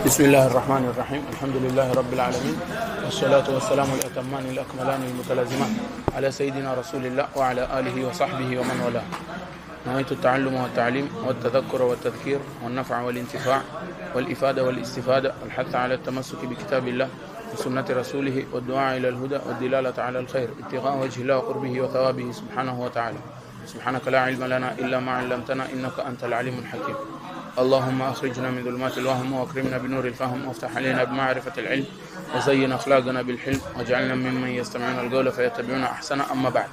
بسم الله الرحمن الرحيم. الحمد لله رب العالمين، والصلاة والسلام الأتمان الأكملان المتلازمان على سيدنا رسول الله وعلى آله وصحبه ومن والاه. نويت التعلم والتعليم والتذكر والتذكير والنفع والانتفاع والإفادة والاستفادة والحث على التمسك بكتاب الله وسنة رسوله والدعاء إلى الهدى والدلالة على الخير ابتغاء وجه الله وقربه وثوابه سبحانه وتعالى. سبحانك لا علم لنا إلا ما علمتنا إنك أنت العليم الحكيم. اللهم أخرجنا من ظلمات الوهم واكرمنا بنور الفهم وافتح علينا بمعرفة العلم وزين أخلاقنا بالحلم واجعلنا ممن يستمعون القول فيتبعون أحسنه. أما بعد،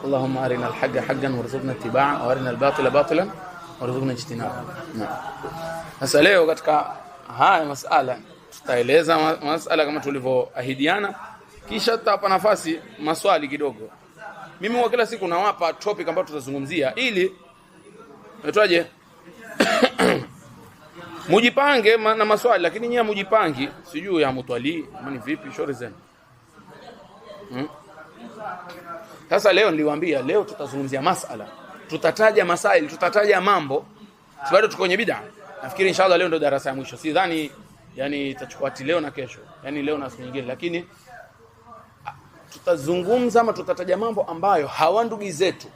اللهم أرنا الحق حقا وارزقنا اتباعه وأرنا الباطل باطلا وارزقنا اجتنابه. Sasa leo katika haya masala tutaeleza masala kama tulivyoahidiana, kisha tutapa nafasi maswali kidogo. Mimi kwa kila siku nawapa topic ambayo tutazungumzia ili natoaje mujipange na maswali, lakini nyinyi mujipangi sijui ya mutwali mimi vipi shauri zenu. Sasa leo niliwaambia leo tutazungumzia masala, tutataja masaili, tutataja mambo. Bado tuko kwenye bid'a. Nafikiri inshallah leo ndio darasa ya mwisho. Sidhani yani itachukua leo na kesho. Yani leo na siku nyingine, lakini tutazungumza ama tutataja mambo ambayo hawa ndugu zetu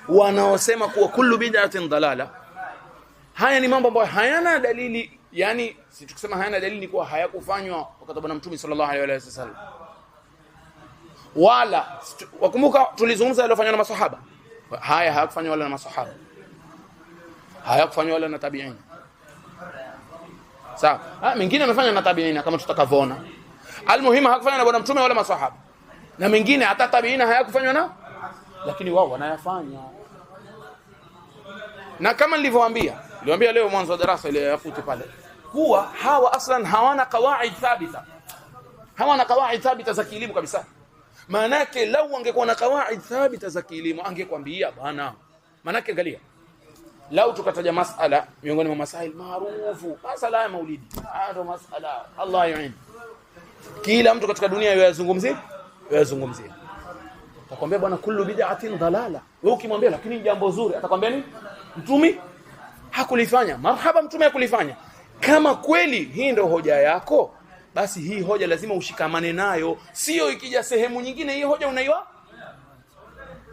wanaosema kuwa kullu bid'atin dalala. Haya ni mambo ambayo hayana dalili, yani si tukisema hayana dalili ni kuwa hayakufanywa wakati wa Bwana Mtume sallallahu alaihi wasallam. Wala wakumbuka tulizungumza yaliyofanywa na maswahaba. Haya hayakufanywa wala na maswahaba. Hayakufanywa wala na tabi'in. Sawa? Mengine amefanywa na tabi'in kama tutakavyoona. Almuhimu hakufanywa na Bwana Mtume wala maswahaba. Na mengine hata tabiina hayakufanywa na, lakini wao wanayafanya. Na kama niliwaambia leo mwanzo wa darasa ile yafuti pale, kuwa hawa aslan hawana qawaid thabita. Hawana qawaid thabita za kielimu kabisa. Maana yake lau angekuwa na qawaid thabita za kielimu angekwambia bwana. Maana yake angalia, lau tukataja masala miongoni mwa masail maarufu, masala ya maulidi, hayo masala Allah yu'in, kila mtu katika dunia yazungumzia. Atakwambia bwana kullu bid'atin dalala. Wewe ukimwambia lakini jambo zuri, atakwambia nini? Mtume hakulifanya. Marhaba, mtume hakulifanya. Kama kweli hii ndio hoja yako, basi hii hoja lazima ushikamane nayo. Sio ikija sehemu nyingine hii hoja unaiwa.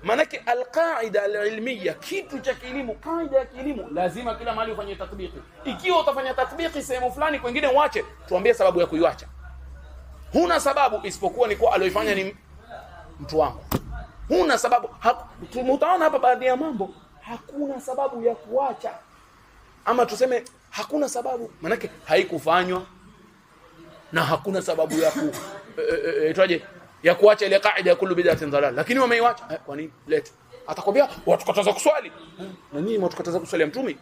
Manake alqaida alilmiya, kitu cha kielimu, kaida ya kielimu lazima kila mahali ufanye tatbiki. Ikiwa utafanya tatbiki sehemu fulani kwingine uache, tuambie sababu ya kuiacha. Huna sababu isipokuwa ni kwa aliyofanya ni mtu wangu. Huna sababu. Utaona hapa baadhi ya mambo hakuna sababu ya kuacha. Ama tuseme hakuna sababu, manake haikufanywa na hakuna sababu ya ya kuacha ile kaida ya kullu bid'atin dalal. Lakini wameiacha. Kwa nini? Leta. Atakwambia watukataza kuswali. Na nini watukataza kuswali ya mtume?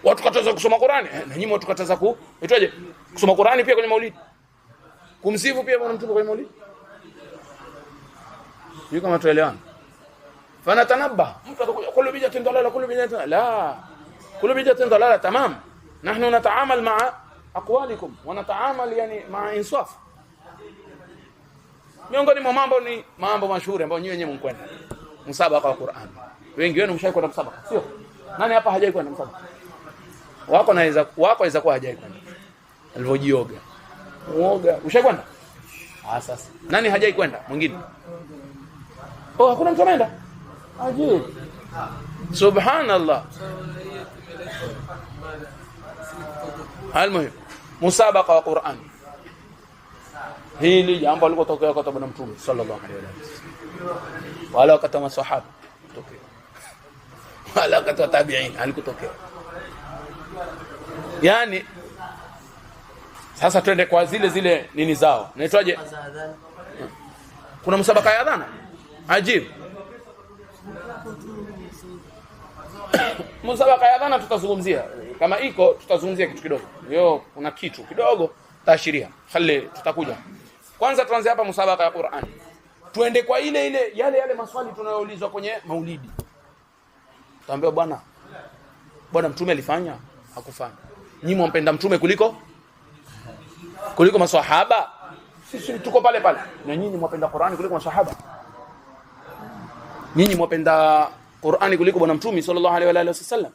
Watukataza kusoma Qur'ani. Na nyinyi watukataza kusoma Qur'ani pia kwenye maulidi. Kumsifu pia Bwana Mtume kwenye maulidi. Hiyo kama tuelewana. Fana tanabba. Mtu atakuja kullu bid'atin dalala, kullu bid'atin la. Kullu bid'atin dalala tamam. Nahnu nataamal ma'a aqwalikum wa nataamal yani ma'a insaf. Miongoni mwa mambo ni mambo mashuhuri ambayo nyinyi wenyewe mkwenda. Msabaka wa Qur'an. Wengi wenu mshawahi kwenda msabaka, sio? Nani hapa hajawahi kwenda msabaka? Wako naweza kuwa hajawahi kwenda. Alivojioga. Muoga. Ushakwenda? Sasa. Nani hajawahi kwenda? Mwingine. Hakuna mtu ameenda? Ajib. Subhanallah. Almuhim, musabaqa wa Qur'an. Hili jambo liko kwa Bwana Mtume sallallahu alaihi wasallam. Wala wakati wa maswahaba kutokea. Wala wakati wa tabi'in alikutokea. Yani sasa twende kwa zile nini zao. Naitwaje? Kuna msabaka ya adhana? Ajib. Msabaka ya adhana tutazungumzia. Kama iko tutazungumzia kitu kidogo. Leo kuna kitu kidogo taashiria. Khali tutakuja. Kwanza tuanze hapa msabaka ya Qur'an. Tuende kwa yale maswali tunayoulizwa kwenye maulidi. Tuambie bwana mtume alifanya? Hakufanya. Nyinyi mwampenda mtume kuliko maswahaba? Sisi tuko pale pale. Na nyinyi mwapenda Qur'ani kuliko maswahaba? Nyinyi mwapenda Qur'ani kuliko bwana mtume sallallahu alaihi wa alihi wasallam.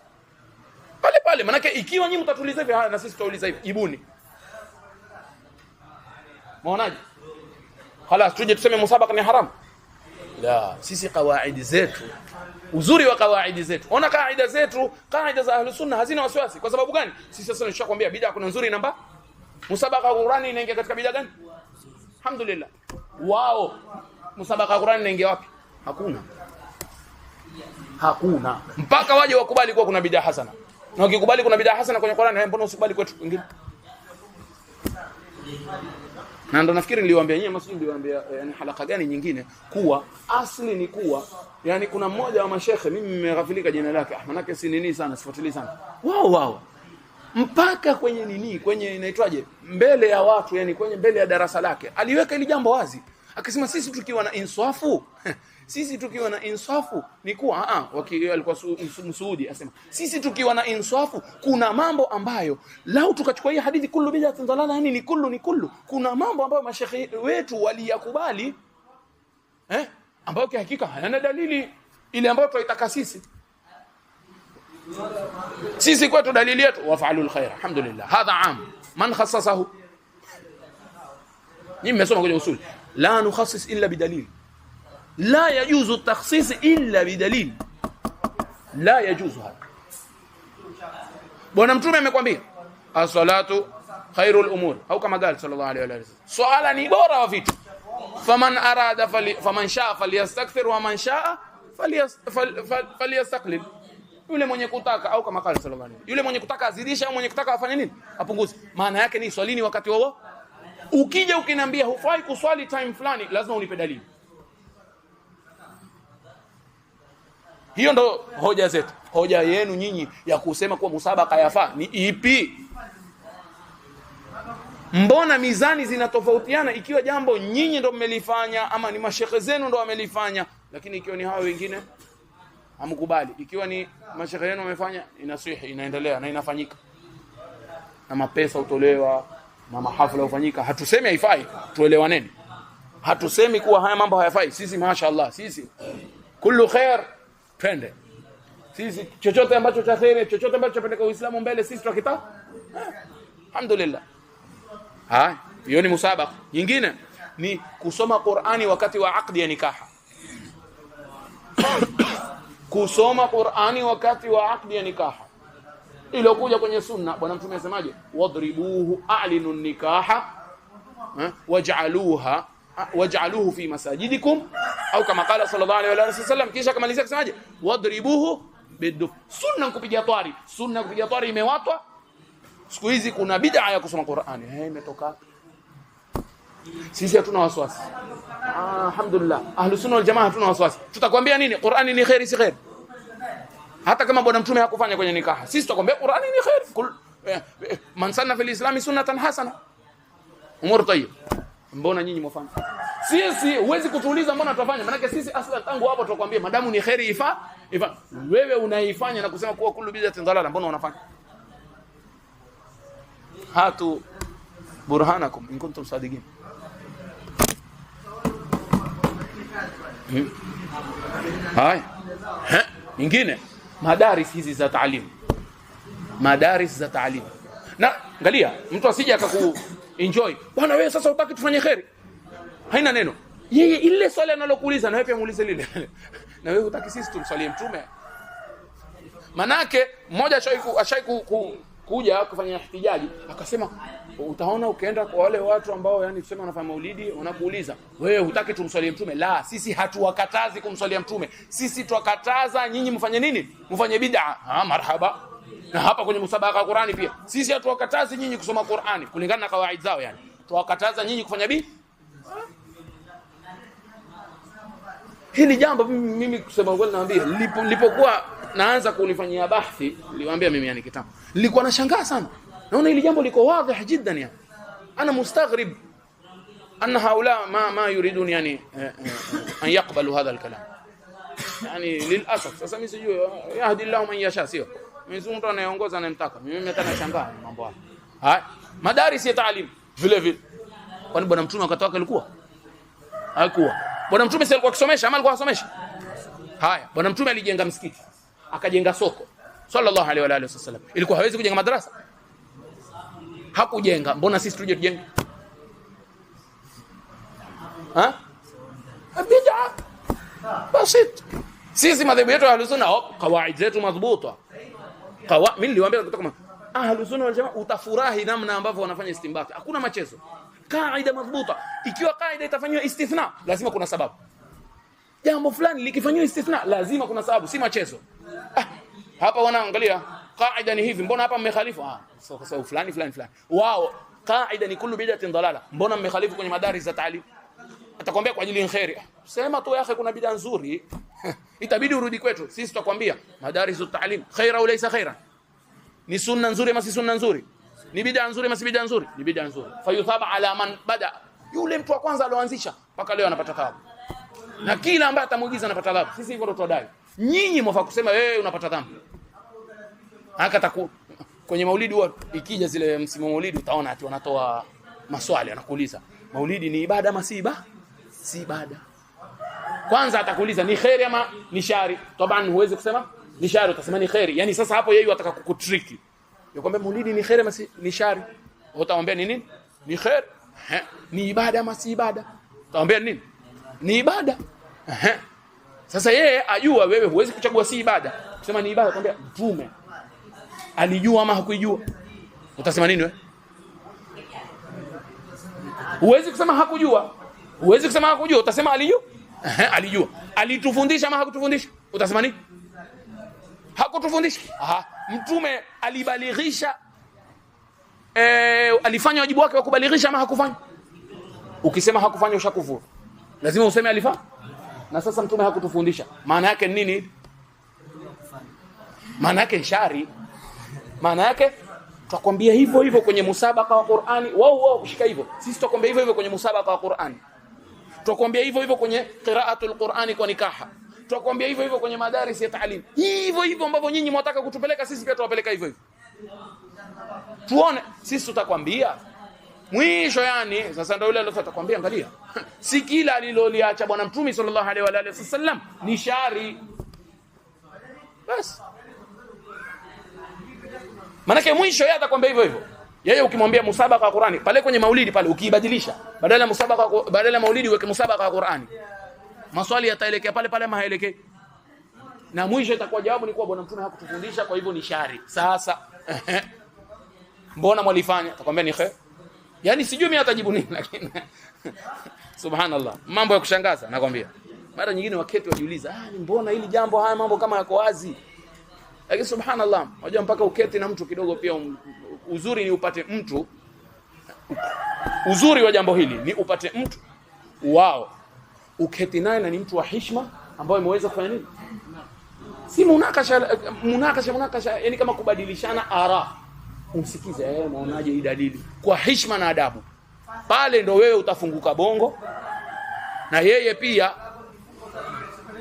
Pale pale, manake ikiwa nyinyi mtatuliza hivi na sisi tutauliza hivi, jibuni. Muonaje? Khalas tuje tuseme musabaka ni haram? La, sisi kawaidi zetu, uzuri wa kawaidi zetu. Ona kaida zetu, kaida za ahlus sunna hazina wasiwasi. Kwa sababu gani? Sisi sasa nishakwambia bid'a kuna nzuri namba. Musabaka Qur'ani inaingia katika bid'a gani? Alhamdulillah. Wao musabaka Qur'ani inaingia wapi? Hakuna. Mpaka waje wakubali kuwa kuna bid'a hasana. Na wakikubali kuna bid'a hasana kwenye Qur'ani, mbona usikubali kwetu wengine? Na ndo nafikiri niliwaambia nyinyi, msiji niliwaambia yani halaka gani nyingine, kuwa asli ni kuwa yani kuna mmoja wa mashekhe, mimi nimeghafilika jina lake, manake si nini sana, sifuatilii sana. Wao mpaka kwenye nini, kwenye inaitwaje, mbele ya watu, yani kwenye mbele ya darasa lake aliweka ili jambo wazi, akasema sisi tukiwa na insafu ni kuwa alikuwa Msuudi, asema sisi tukiwa na insafu kuna mambo ambayo lau tukachukua hii hadithi kullu bid'atin dalala, yani ni kullu, kuna mambo ambayo mashekhi wetu waliyakubali ambayo kwa hakika hayana dalili ile ambayo tunaitaka sisi kwetu dalili yetu wafa'alul khair, alhamdulillah, hadha am man khassasahu. Nyinyi mmesoma kwenye usul, la nukhassis illa bidalil, la yajuzu at-takhsis illa bidalil, la yajuzu hada. Bwana mtume amekwambia as-salatu khairul umur, au kama qala sallallahu alayhi wa sallam, swala ni bora wa vitu, faman shaa falyastakthir wa man shaa falyastaqlil. Yule mwenye kutaka, au kama qala sallallahu alayhi wa sallam, yule mwenye kutaka azidisha au mwenye kutaka afanye nini, apunguze. Maana yake ni swalini wakati wao. Ukija ukiniambia hufai kuswali time fulani, lazima unipe dalili. Hiyo ndo hoja zetu. Hoja yenu nyinyi ya kusema kuwa musabaka yafaa ni ipi? Mbona mizani zinatofautiana ikiwa jambo nyinyi ndo mmelifanya ama ni mashekhe zenu ndo wamelifanya, lakini ikiwa ni hao wengine hamkubali, ikiwa ni mashekhe yenu wamefanya inasihi, inaendelea na inafanyika, na mapesa utolewa na mahafla ufanyika, hatusemi haifai, tuelewaneni. Hatusemi kuwa haya mambo hayafai. Sisi mashaallah, sisi kullu khair pende. Sisi chochote ambacho cha khair, chochote ambacho chapeleka Uislamu mbele, sisi tukita alhamdulillah. Hiyo ni musabaka. Nyingine ni kusoma Qur'ani wakati wa aqdi ya nikaha. Kusoma Qur'ani wakati wa aqdi ya nikaha ilo kuja kwenye sunna. Bwana mtume anasemaje? Wadribuhu a'linu nikaha waj'aluhu fi masajidikum, au kama qala sallallahu alayhi wa sallam. Kisha kamalizia kusemaje? Wadribuhu biduf. Sunna kupiga twari, sunna kupiga twari imewatwa. Siku hizi kuna bid'a ya kusoma Qur'ani, imetoka. Sisi hatuna wasiwasi, alhamdulillah. Ahlus sunna wal jamaa hatuna wasiwasi. Tutakwambia nini? Qur'ani ni khairi, si khairi? Hata kama bwana mtume hakufanya kwenye nikaha, sisi tutakwambia Qur'ani ni khair. Man sanna fil islam sunnatan hasana, umur tayyib. Mbona nyinyi mfanye? Sisi huwezi kutuuliza mbona tutafanya, maana sisi aslan tangu hapo tutakwambia madamu ni khairi ifa. Wewe unaifanya na kusema kuwa kullu bid'atin dalala, mbona unafanya? Hatu burhanakum in kuntum sadiqin. Hai nyingine, madaris hizi za taalimu, madaris za taalimu. Na angalia, mtu asije akaku enjoy bwana, wewe sasa utaki tufanye khairi, haina neno. Yeye ile swali analokuuliza na wewe pia muulize lile. Na wewe utaki sisi tumswalie mtume? Manake mmoja ashai kuja kufanya ihtijaji, akasema utaona ukienda kwa wale watu ambao yani tuseme wanafanya maulidi, wanakuuliza wewe hutaki tumswalie mtume. La, sisi hatuwakatazi kumswalia mtume, sisi twakataza nyinyi mfanye nini? Mfanye bid'a. Marhaba. Na hapa kwenye musabaka wa Qur'ani pia sisi hatuwakatazi nyinyi kusoma Qur'ani kulingana na kawaida zao, yani twakataza nyinyi kufanya bid'a. Hili jambo mimi kusema kweli naambia, nilipokuwa naanza kulifanyia bahthi, niliwaambia mimi yani kitabu, nilikuwa nashangaa sana. Naona hili jambo liko wazi jiddan, yani ana mustaghrib anna haula ma yuridun yani an yaqbalu hadha alkalam, yani lilasaf. Sasa mimi sijui yahdi Allah man yasha, sio mimi mtu anayeongoza anayemtaka. Mimi hata nashangaa mambo haya. Madaris ya taalim vile vile, kwani bwana mtume wakati wake alikuwa hakuwa bwana mtume si alikuwa akisomesha ama alikuwa asomesha? Haya, bwana mtume alijenga msikiti, akajenga soko sallallahu alaihi wa alihi wasallam. Ilikuwa hawezi kujenga madrasa? Hakujenga. Mbona sisi tuje tujenge? Bid'a basit. Sisi madhehebu yetu ya Ahlus Sunna kawaid zetu madhubuta. Mimi niliwaambia kutoka Ahlus Sunna wal Jamaa utafurahi namna ambavyo wanafanya istinbat. Hakuna machezo. Kaida madhubuta. Ikiwa kaida itafanywa istithna, lazima kuna sababu. Jambo fulani likifanywa istithna, lazima kuna sababu, si machezo. Hapa wanaangalia kaida ni hivi, mbona hapa mmekhalifu? Kwa sababu fulani. Wao kaida ni kullu bid'atin dalala. Mbona mmekhalifu kwenye madaris za taalim? Atakwambia kwa ajili ya khairi. Sema tu yake kuna bid'a nzuri. Itabidi urudi kwetu. Sisi tutakwambia madaris za taalim khaira au laysa khaira? Ni sunna nzuri ama si sunna nzuri? Ni bid'a nzuri ama si bid'a nzuri? Ni bid'a nzuri. Fayuthaba ala man bada. Yule mtu wa kwanza alioanzisha mpaka leo anapata thawabu. Na kila ambaye atamuigiza anapata thawabu. Sisi hivyo ndo tunadai. Nyinyi mwafaa kusema wewe unapata dhambi. Haka kwenye maulidi huwa ikija zile msimu maulidi utaona ati wanatoa maswali, anakuuliza maulidi ni ibada ama si ibada? Si ibada. Kwanza atakuuliza ni khairi ama ni shari. Taban huwezi kusema ni shari, utasema ni khairi. Yani sasa hapo yeye ataka kukutriki. Yakwambia maulidi ni khairi ama si ni shari? Utamwambia ni nini? Ni khair. Ni ibada ama si ibada? Utamwambia nini? Ni ibada. Sasa yeye ajua wewe huwezi kuchagua si ibada. Kusema ni ibada, utamwambia mtume alijua ama hakujua? Utasema nini wewe? Huwezi kusema hakujua. Huwezi kusema hakujua, utasema alijua. Alijua. Alitufundisha ama hakutufundisha? Utasema nini? Hakutufundisha. Mtume alibalighisha, alifanya wajibu wake wa kubalighisha ama hakufanya? Ukisema hakufanya ushakufuru. Lazima useme alifanya. Na sasa mtume hakutufundisha. Maana yake nini? Maana yake shari. Maana yake tutakwambia hivyo kwenye musabaka wa Qur'ani. Wao kushika hivyo. Sisi tutakwambia hivyo kwenye musabaka wa Qur'ani. Tutakwambia hivyo kwenye qira'atul Qur'ani kwa nikaha. Tutakwambia hivyo kwenye madaris ya taalim. Hivyo ambavyo nyinyi mwataka kutupeleka sisi pia tuwapeleka hivyo. Tuone sisi tutakwambia. Mwisho yani sasa ndio yule aliyosema tutakwambia angalia. Si kila aliloliacha bwana mtume sallallahu alaihi wa alihi wasallam ni shari. Bas. Manake mwisho yeye atakwambia hivyo. Yeye ukimwambia musabaka wa Qur'ani pale kwenye maulidi pale ukiibadilisha badala ya maulidi uweke musabaka wa Qur'ani. Maswali yataelekea pale maelekeo. Na mwisho itakuwa jawabu ni kwa bwana mtume hakutufundisha kwa hivyo ni shari. Sasa mbona mwalifanya? Atakwambia ni khair. Yaani sijui mimi atajibu nini lakini subhanallah. Mambo ya kushangaza nakwambia. Mara nyingine wakati wajiuliza, mbona hili jambo haya mambo kama yako wazi? Lakini subhanallah, unajua mpaka uketi na mtu kidogo pia uzuri ni upate mtu. Uzuri wa jambo hili ni upate mtu uketi naye na ni mtu wa heshima ambaye ameweza kufanya nini? Si munakasha yani kama kubadilishana ara. Umsikize unaonaje hii dalili kwa heshima na adabu. Pale ndo wewe utafunguka bongo na yeye pia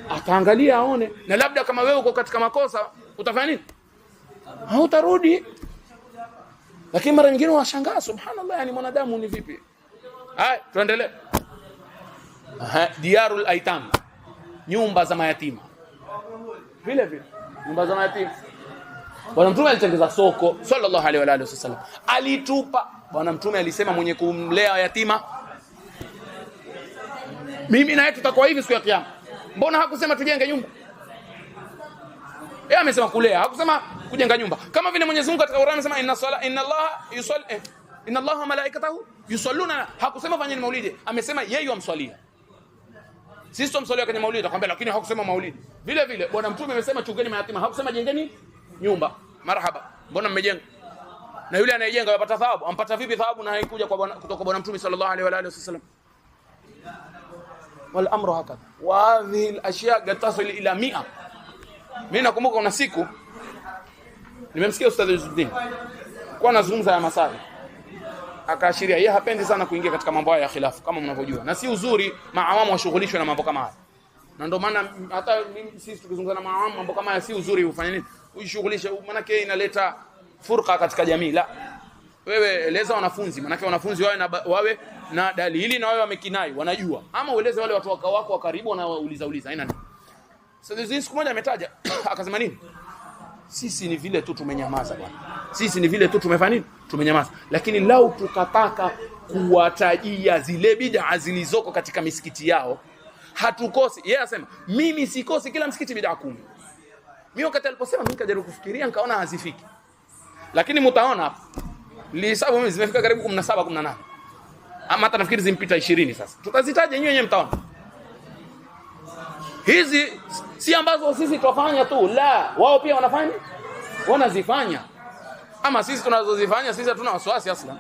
ataangalia aone, na labda kama wewe uko katika makosa utafanya nini? Hautarudi. Lakini mara nyingine washangaa subhanallah, yani mwanadamu ni vipi? Haya tuendelee. Diyarul aitam, nyumba za mayatima. Vile nyumba za mayatima. Bwana mtume alitengeza soko sallallahu alaihi wa alihi wasallam. Alitupa. Bwana mtume alisema mwenye kumlea yatima mimi na yeye tutakuwa hivi siku ya kiyama. Mbona hakusema tujenge nyumba? Yeye amesema kulea, hakusema kujenga nyumba. Kama vile Mwenyezi Mungu katika Qur'an anasema inna Allaha malaikatahu yusalluna, hakusema fanyeni maulidi, amesema yeye amswalia. Sisi tumswalia kwenye maulidi, atakwambia lakini hakusema maulidi. Vile bwana mtume amesema chungeni mayatima, hakusema jengeni nyumba. Marhaba. Mbona mmejenga? Na yule anayejenga yapata thawabu. Ampata vipi thawabu na haikuja kwa kutoka bwana mtume sallallahu alaihi wa alihi wasallam? Wal amru hakadha. Wa hadhihi al ashya tasil ila 100. Mimi nakumbuka una siku nimemsikia Ustadh Izzuddin kwa anazungumza ya masali, akaashiria yeye hapendi sana kuingia katika mambo haya ya khilafu kama mnavyojua, na si uzuri maawamu washughulishwe na mambo kama haya. Na ndio maana hata sisi tukizungumza na maawamu mambo kama haya si uzuri ufanye nini? Ujishughulishe, maana yake inaleta furqa katika jamii. La, wewe eleza wanafunzi, maana yake wanafunzi wawe na dalili na wawe wamekinai wanajua, ama ueleze wale watu wako wa karibu na uliza haina nini. Sasa siku moja ametaja akasema nini? Sisi ni vile tu tumenyamaza bwana. Sisi ni vile tu tumefanya nini? Tumenyamaza. Lakini lau tukataka kuwatajia zile bid'a zilizoko katika misikiti yao, hatukosi. Yeye anasema mimi sikosi kila msikiti bid'a 10. Mimi wakati aliposema mimi nikajaribu kufikiria nikaona hazifiki. Lakini mtaona hapa. Lihesabu mimi zimefika karibu 17 18. Ama hata nafikiri zimpita 20 sasa. Tutazitaja nyinyi mtaona. Hizi si ambazo sisi twafanya tu, la, wao pia wanafanya, wanazifanya. Ama sisi tunazozifanya sisi hatuna wasiwasi asla.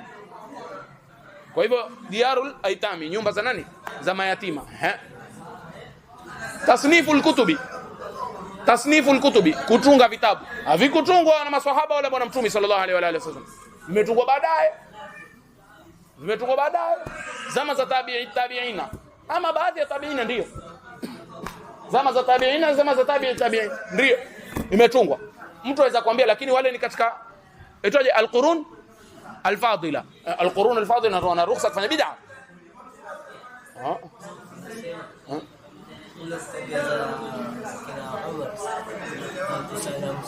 Kwa hivyo diarul aitami, nyumba za nani? Za mayatima. Tasniful kutubi, kutunga vitabu. Havikutungwa na maswahaba wala bwana Mtume sallallahu alaihi wa alihi wasallam. Vimetungwa baadaye. Zama za tabi'ina. Ama baadhi ya tabi'ina ndio. Zama za tabi'in ndio imetungwa. Mtu anaweza kuambia lakini wale ni katika itoje al-qurun al-fadila. Al-qurun al-fadila wana ruhusa kufanya bid'a.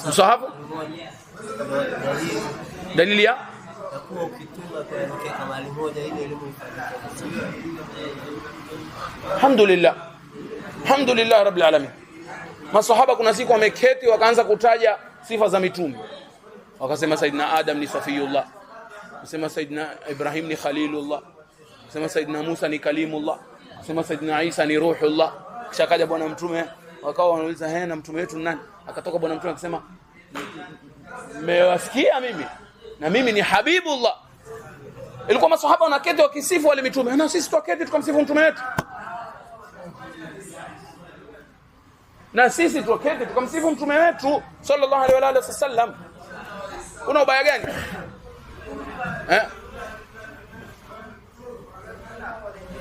Msahafu dalili ya kuwa ukitunga kwa kama alimoja ile elimu ifanye. Alhamdulillah rabbil alamin. Masahaba kuna siku wameketi wakaanza kutaja sifa za mitume. Wakasema Saidina Adam ni Safiyullah. Wakasema Saidina Ibrahim ni Khalilullah. Wakasema Saidina Musa ni Kalimullah. Wakasema Saidina Isa ni Ruhullah. Kisha kaja bwana mtume wakawa wanauliza na mtume wetu nani? Akatoka bwana mtume akasema mmewasikia mimi na mimi ni Habibullah. Ilikuwa masahaba wanaketi wakisifu wale mitume. Na sisi tukaketi tukamsifu mtume wetu. Na sisi tukaketi tukamsifu mtume wetu sallallahu alaihi wa alihi wasallam. Una ubaya gani?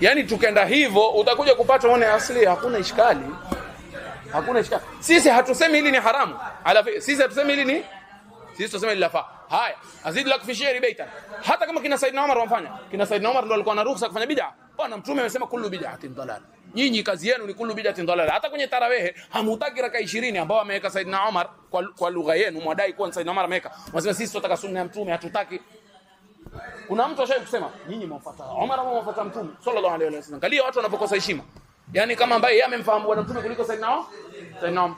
Yaani tukenda hivyo utakuja kupata uone asili hakuna ishkali. Sisi hatusemi hili ni haramu. Sisi hatusemi hili ni tunasema hili lafaa. Haya, azidi la kufishia ribaita. Hata kama kina Saidina Umar wamfanya. Kina Saidina Umar ndio alikuwa na ruhusa kufanya bid'a. Bwana mtume amesema kullu bid'atin dalal. Nyinyi kazi yenu ni kullu bid'atin dalal. Hata kwenye tarawih hamutaki raka 20 ambao ameweka Saidina Umar kwa lugha yenu mwadai kwa Saidina Umar ameweka. Wanasema sisi tunataka sunna ya mtume hatutaki. Kuna mtu ashaye kusema nyinyi mwafuata Umar au mwafuata mtume sallallahu alaihi wasallam. Kalia watu wanapokosa heshima. Yaani kama ambaye yeye amemfahamu bwana mtume kuliko Saidina Umar.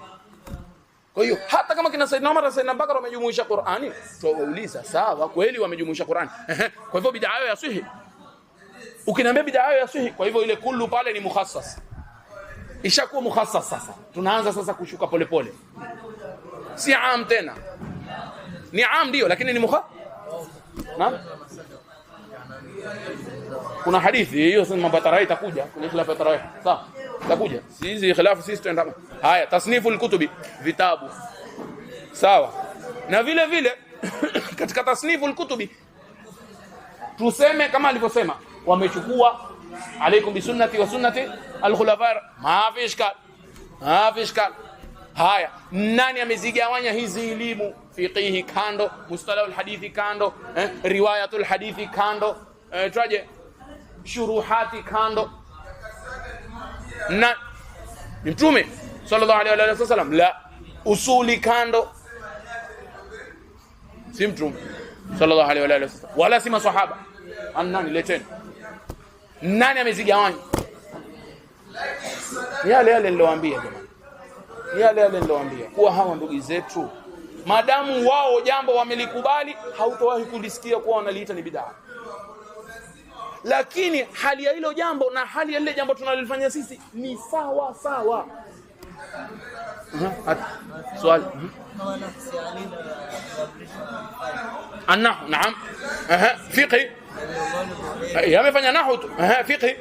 Kwa hiyo hata kama kina Saidina Umar na Saidina Bakar wamejumuisha Qur'ani, tuwauliza sawa kweli wamejumuisha Qur'ani. Kwa hivyo bid'a yao ya sahihi. Ukiniambia bid'a yao ya sahihi, kwa hivyo ile kullu pale ni mukhassas. Ishakuwa mukhassas sasa. Tunaanza sasa kushuka polepole. Si am tena. Ni am ndio lakini ni Naam. Kuna hadithi hiyo sema mabatarai itakuja kwenye khilafu ya tarawih. Sawa? Itakuja. Hizi khilafu sisi tuenda. Haya, tasniful kutubi, vitabu. Sawa. Na vile vile katika tasniful kutubi tuseme kama alivyosema wamechukua alaikum bi sunnati wa sunnati al-khulafa ma fi ishkal. Haya, nani amezigawanya hizi elimu? Fiqhi kando, mustalah al-hadithi kando, riwayatul hadithi kando, traje shuruhati kando. Na ni mtume sallallahu alaihi wasallam la usuli kando. Si mtume sallallahu alaihi wasallam wala si maswahaba. Nani leteni? Nani amezigawanya? Yale nilowaambia jamani. Yale nilowaambia kuwa hawa ndugu zetu madamu wao jambo wamelikubali hautowahi kulisikia kuwa wanaliita ni bid'a. Lakini hali ya hilo jambo na hali ya lile jambo tunalolifanya sisi ni sawa. Swali. Naam. Fiqhi. Yamefanya nahu tu. Fiqhi.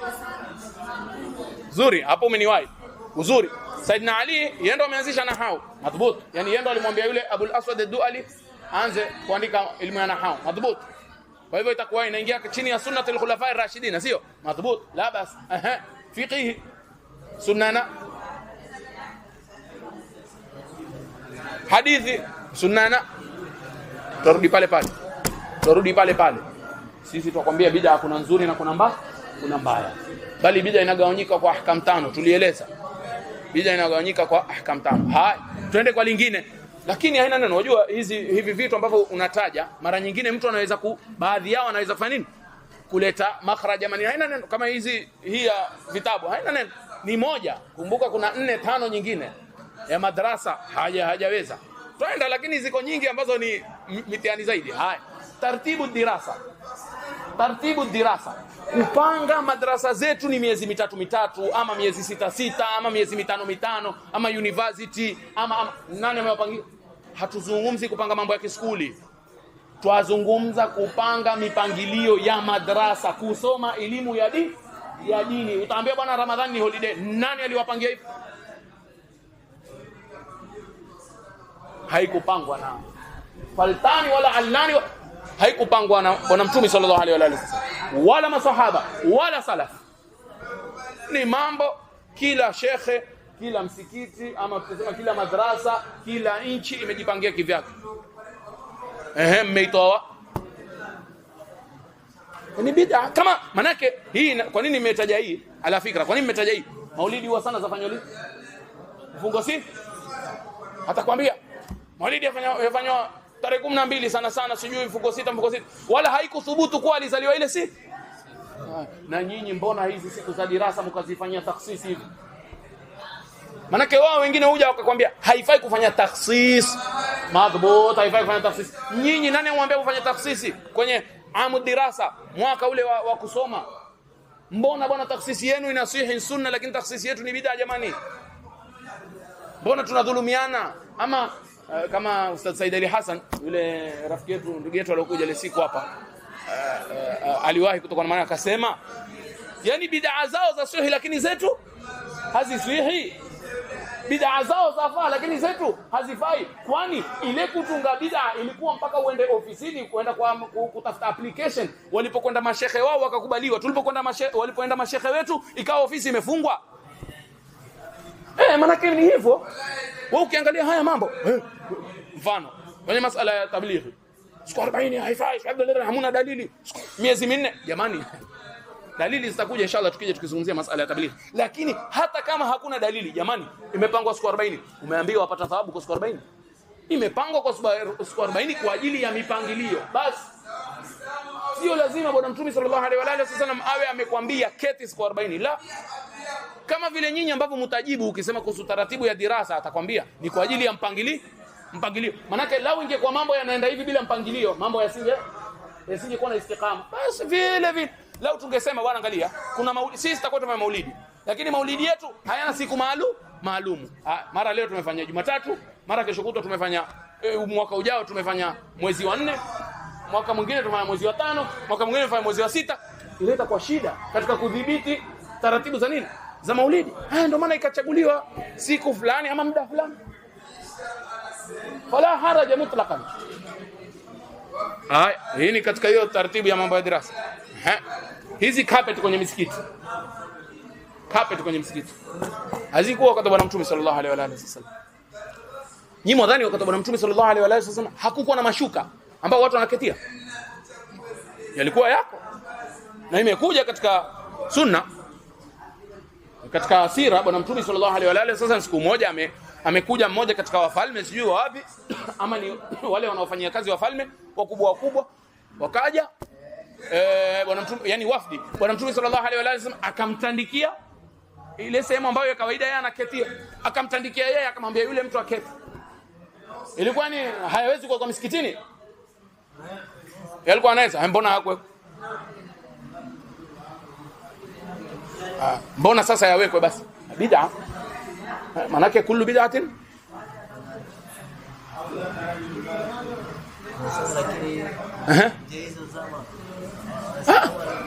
Zuri, hapo umeniwahi. Uzuri. Saidina Ali yeye ndo ameanzisha nahau. Madhbut. Yani yeye ndo alimwambia yule Abul Aswad ad-Duali aanze kuandika elimu ya nahau. Madhbut. Kwa hivyo itakuwa inaingia chini ya sunnatul khulafa ar-rashidin, sio? Madhbut. La bas. Fiqhi. Sunnana. Hadithi. Sunnana. Turudi pale pale. Sisi tukwambia bid'a kuna nzuri na kuna mbaya. Bali bid'a inagawanyika kwa ahkam 5 tulieleza. bid'a inagawanyika kwa ahkam tano. Haya, twende kwa lingine. Lakini haina neno. Unajua hivi vitu ambavyo unataja mara nyingine mtu anaweza baadhi yao anaweza kufanya nini? Kuleta makhraj jamani, haina neno. Kama hii ya vitabu haina neno. Ni moja. Kumbuka kuna 4 5 nyingine ya madrasa hajaweza. Twenda, lakini ziko nyingi ambazo ni mitihani zaidi. Haya, taratibu dirasa. Kupanga madrasa zetu ni miezi 3 ama miezi 6 ama miezi 5 ama university ama nani amewapangia? Hatuzungumzi kupanga mambo ya kiskuli. Twazungumza kupanga mipangilio ya madrasa, kusoma elimu ya dini. Utaambia bwana Ramadhani ni holiday. Nani aliwapangia hivyo? Haikupangwa na Faltani wala Allani, haikupangwa na Bwana Mtume sallallahu alaihi wasallam wala masahaba wala salaf. Ni mambo kila shekhe, kila msikiti ama tuseme kila madrasa, kila nchi imejipangia kivyake. Mmeitoa ni bid'a. Kama manake hii, kwa nini nimetaja hii ala fikra? Kwa nini nimetaja hii? Maulidi huwa sana zafanywa lini? Mfungo si? Atakwambia maulidi yafanywa tarehe 12 sana sijui mfungo 6 wala haikuthubutu kwa alizaliwa ile si. Na nyinyi mbona hizi siku za dirasa mkazifanyia takhsis hivi? Manake wao wengine huja wakakwambia haifai kufanya takhsis madhbut, haifai kufanya takhsis. Nyinyi nani amwambia kufanya takhsisi kwenye amu dirasa, mwaka ule wa kusoma? Mbona bwana takhsisi yenu inasihi sunna lakini takhsisi yetu ni bid'a jamani? Mbona tunadhulumiana? Ama kama Ustadh Said Ali Hassan yule rafiki yetu, ndugu yetu aliyokuja ile siku hapa, aliwahi kutoka na maana akasema, yani bid'a zao za sahihi lakini zetu hazisihi. Bid'a zao zafaa lakini zetu hazifai. Kwani ile kutunga bid'a ilikuwa mpaka uende ofisini kwenda kutafuta application. Walipokwenda mashehe wao wakakubaliwa. Walipoenda mashehe wetu ikawa ofisi imefungwa. Maana ni hivyo. Wewe ukiangalia haya mambo, mfano kwenye masala ya tablighi, siku 40 haifai, Abdullah hamuna dalili. Miezi 4 jamani. Dalili zitakuja inshallah tukija tukizungumzia masala ya tablighi. Lakini hata kama hakuna dalili jamani, imepangwa siku 40. Umeambiwa wapata thawabu kwa siku 40. Imepangwa kwa siku 40 kwa ajili ya mipangilio. Basi sio lazima Bwana Mtume sallallahu alaihi wasallam awe amekwambia keti siku 40. La, kama vile nyinyi ambavyo mtajibu ukisema kuhusu taratibu ya dirasa atakwambia ni kwa ajili ya mpangilio. Manake lau ingekuwa mambo yanaenda hivi bila mpangilio, mambo yasinge kuwa na istiqama. Basi vile lau tungesema bwana angalia, kuna sisi tutakuwa tumefanya maulidi, lakini maulidi yetu hayana siku maalum. Mara leo tumefanya Jumatatu, mara kesho kutwa tumefanya mwaka ujao tumefanya mwezi wa 4, mwaka mwingine tumefanya mwezi wa 5, mwaka mwingine tumefanya mwezi wa 6. Ileta kwa shida katika kudhibiti taratibu za nini? Za maulidi. Ndio maana ikachaguliwa siku fulani ama muda fulani. Fala haraja mutlaqan. Hii ni katika hiyo taratibu ya mambo ya dirasa. Hizi carpet kwenye misikiti. Hazikuwa wakati Bwana Mtume sallallahu alaihi wasallam. Nyinyi mwadhani wakati Bwana Mtume sallallahu alaihi wasallam hakukuwa na mashuka ambao watu wanaketia? Yalikuwa yako. Na imekuja katika sunna, katika sira Bwana Mtume sallallahu alaihi wasallam, siku moja amekuja mmoja katika wafalme sijui wapi ama ni wale wanaofanyia kazi wafalme wakubwa wakaja Bwana Mtume, yani wafdi, Bwana Mtume sallallahu alaihi wasallam akamtandikia ile sehemu ambayo ya kawaida yeye anaketia, akamtandikia yeye, akamwambia yule mtu aketi. Ilikuwa ni hayawezi kwa msikitini, yalikuwa anaweza, mbona hakwe? Mbona sasa yawekwe basi? Bid'a. Manake kullu bid'atin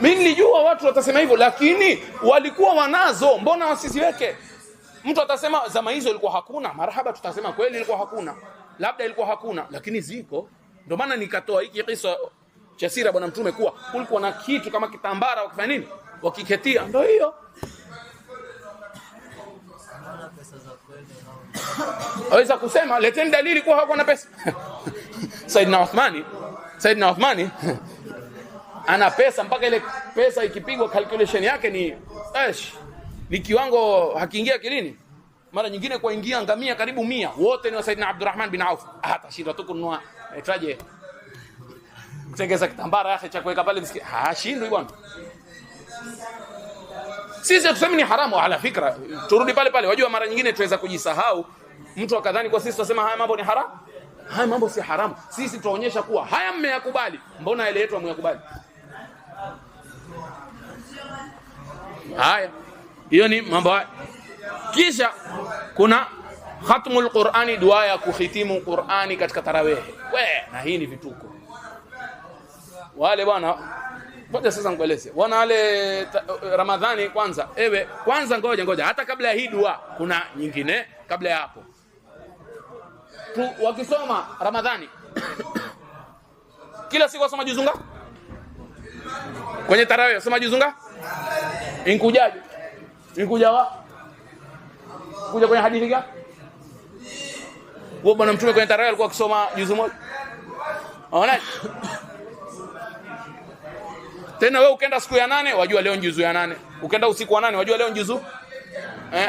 mimi nilijua watu watasema hivyo, lakini walikuwa wanazo, mbona wasiziweke? Mtu atasema zama hizo ilikuwa hakuna, marhaba, tutasema kweli ilikuwa hakuna, labda ilikuwa hakuna, lakini ziko. Ndio maana nikatoa hiki kisa cha sira Bwana Mtume kuwa kulikuwa na kitu kama kitambara wakifanya nini? Wakiketia. Ndio hiyo. Aweza kusema leteni dalili kuwa hakuwa na pesa. Saidna Uthmani ana pesa mpaka ile pesa ikipigwa calculation yake ni kiwango hakiingia kilini. mara nyingine kwa ingia ngamia karibu 100 wote ni wa Saidina Abdurrahman bin Auf. Atashinda tu kununua etaje kutengeza kitambara yake cha kuweka pale msikiti. Hashindwi bwana. Sisi tuseme ni haramu ala fikra. Turudi pale pale. Wajua mara nyingine tuweza kujisahau. Mtu akadhani kwa sisi tunasema haya mambo ni haramu. Haya mambo si haramu. Sisi tunaonyesha kuwa haya mmeyakubali. Mbona ile yetu hamyakubali? Haya. Hiyo ni mambo haya. Kisha kuna khatmul Qur'ani, dua ya kuhitimu Qur'ani katika tarawih. Na hii ni vituko. Wale bwana, ngoja sasa nikueleze. Wana wale Ramadhani kwanza. Kwanza ngoja. Hata kabla ya hii dua kuna nyingine kabla ya hapo. Wakisoma Ramadhani kila siku wasoma juzunga? Kwenye tarawih wasoma juzunga? Inkujaje? Kuja kwenye hadithi gani? Wao bwana mtume kwenye tarawih alikuwa akisoma juzu moja. Unaona? Tena wewe ukaenda siku ya 8 wajua leo ni juzu ya 8. Ukaenda usiku wa 8 wajua leo ni juzu.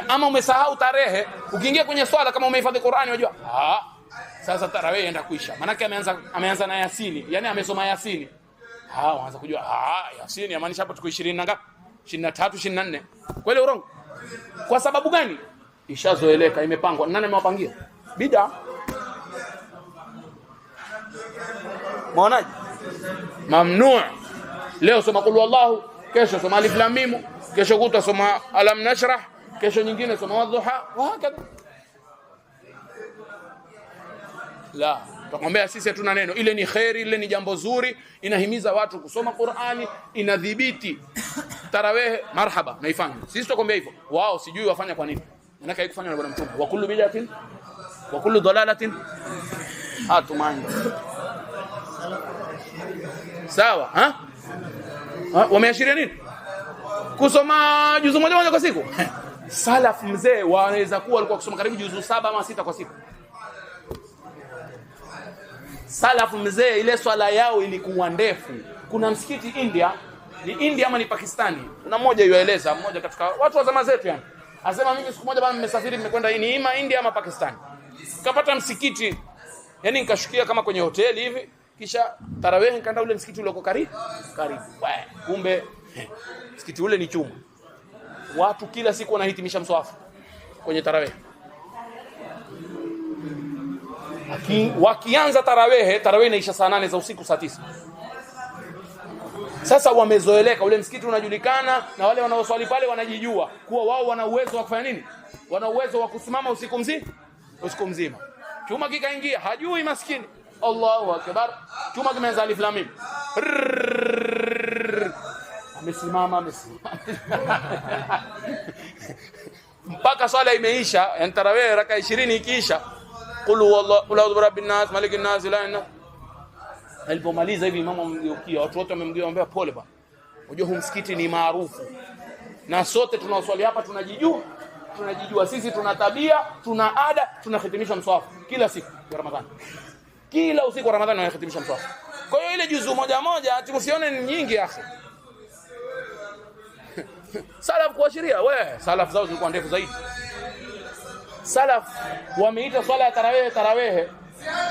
Ama umesahau tarehe, ukiingia kwenye swala kama umehifadhi Qur'ani wajua. Sasa tarawih inaenda kuisha. Maana yake ameanza na Yasini, yani amesoma Yasini. Waanza kujua Yasini yamaanisha hapo tuko 20 na ngapi? 23, 24. Kweli urongo? Kwa sababu gani? Ishazoeleka, imepangwa. Nani amewapangia? Bid'a. Maonaje? Mamnu'. Leo soma qul huwallahu, kesho soma alif lam mim, kesho kutwa soma alam nashrah, kesho nyingine soma wadhuha, hakika. La, tukwambia sisi hatuna neno. Ile ni khairi, ile ni jambo zuri, inahimiza watu kusoma Qur'ani, inadhibiti tarawih, marhaba, naifanya. Sisi tukwambia hivyo. Wao sijui wafanya kwa nini. Maana kai kufanya na bwana mtume. Wa kullu bid'atin wa kullu dalalatin hatumani. Sawa, wameashiria nini? Kusoma juzu moja kwa siku. Salaf mzee wanaweza kuwa walikuwa kusoma karibu juzu 7 ama 6 kwa siku. Salaf mzee ile swala yao ilikuwa ndefu. Kuna msikiti India, ni India ama ni Pakistani. Kuna mmoja yueleza, mmoja katika watu wa zama zetu yani. Anasema mimi siku moja bana nimesafiri nimekwenda ni ima India ama Pakistani. Kapata msikiti. Yani nikashukia kama kwenye hoteli hivi, kisha tarawih nikaenda ule msikiti ule uko karibu. Kumbe msikiti ule ni chuma. Watu kila siku wanahitimisha mswafu kwenye tarawih. Wakianza tarawih inaisha saa 8 za usiku, saa 9. Sasa wamezoeleka, ule msikiti unajulikana na wale wanaoswali pale wanajijua kuwa wao wana uwezo wa kufanya nini? Wana uwezo wa kusimama usiku mzima. Chuma kikaingia, hajui maskini. Allahu akbar. Chuma kimeanza alif lam mim. Amesimama. Mpaka swala imeisha, yani tarawih raka 20 ikiisha. Qul huwallahu, qul a'udhu birabbin nas, malikin nas, ilahin nas. Alipomaliza hivi imamu amgeukia, watu wote wamemgeukia pole bwana. Unajua huu msikiti ni maarufu. Na sote tunaoswali hapa tunajijua sisi, tuna tabia, tuna ada, tunahitimisha mswafu kila siku ya Ramadhani. Kila usiku wa Ramadhani tunahitimisha mswafu. Kwa hiyo ile juzu moja tusione ni nyingi akhi. Salaf kuashiria, salaf zao zilikuwa ndefu zaidi. Salaf wameita swala ya tarawih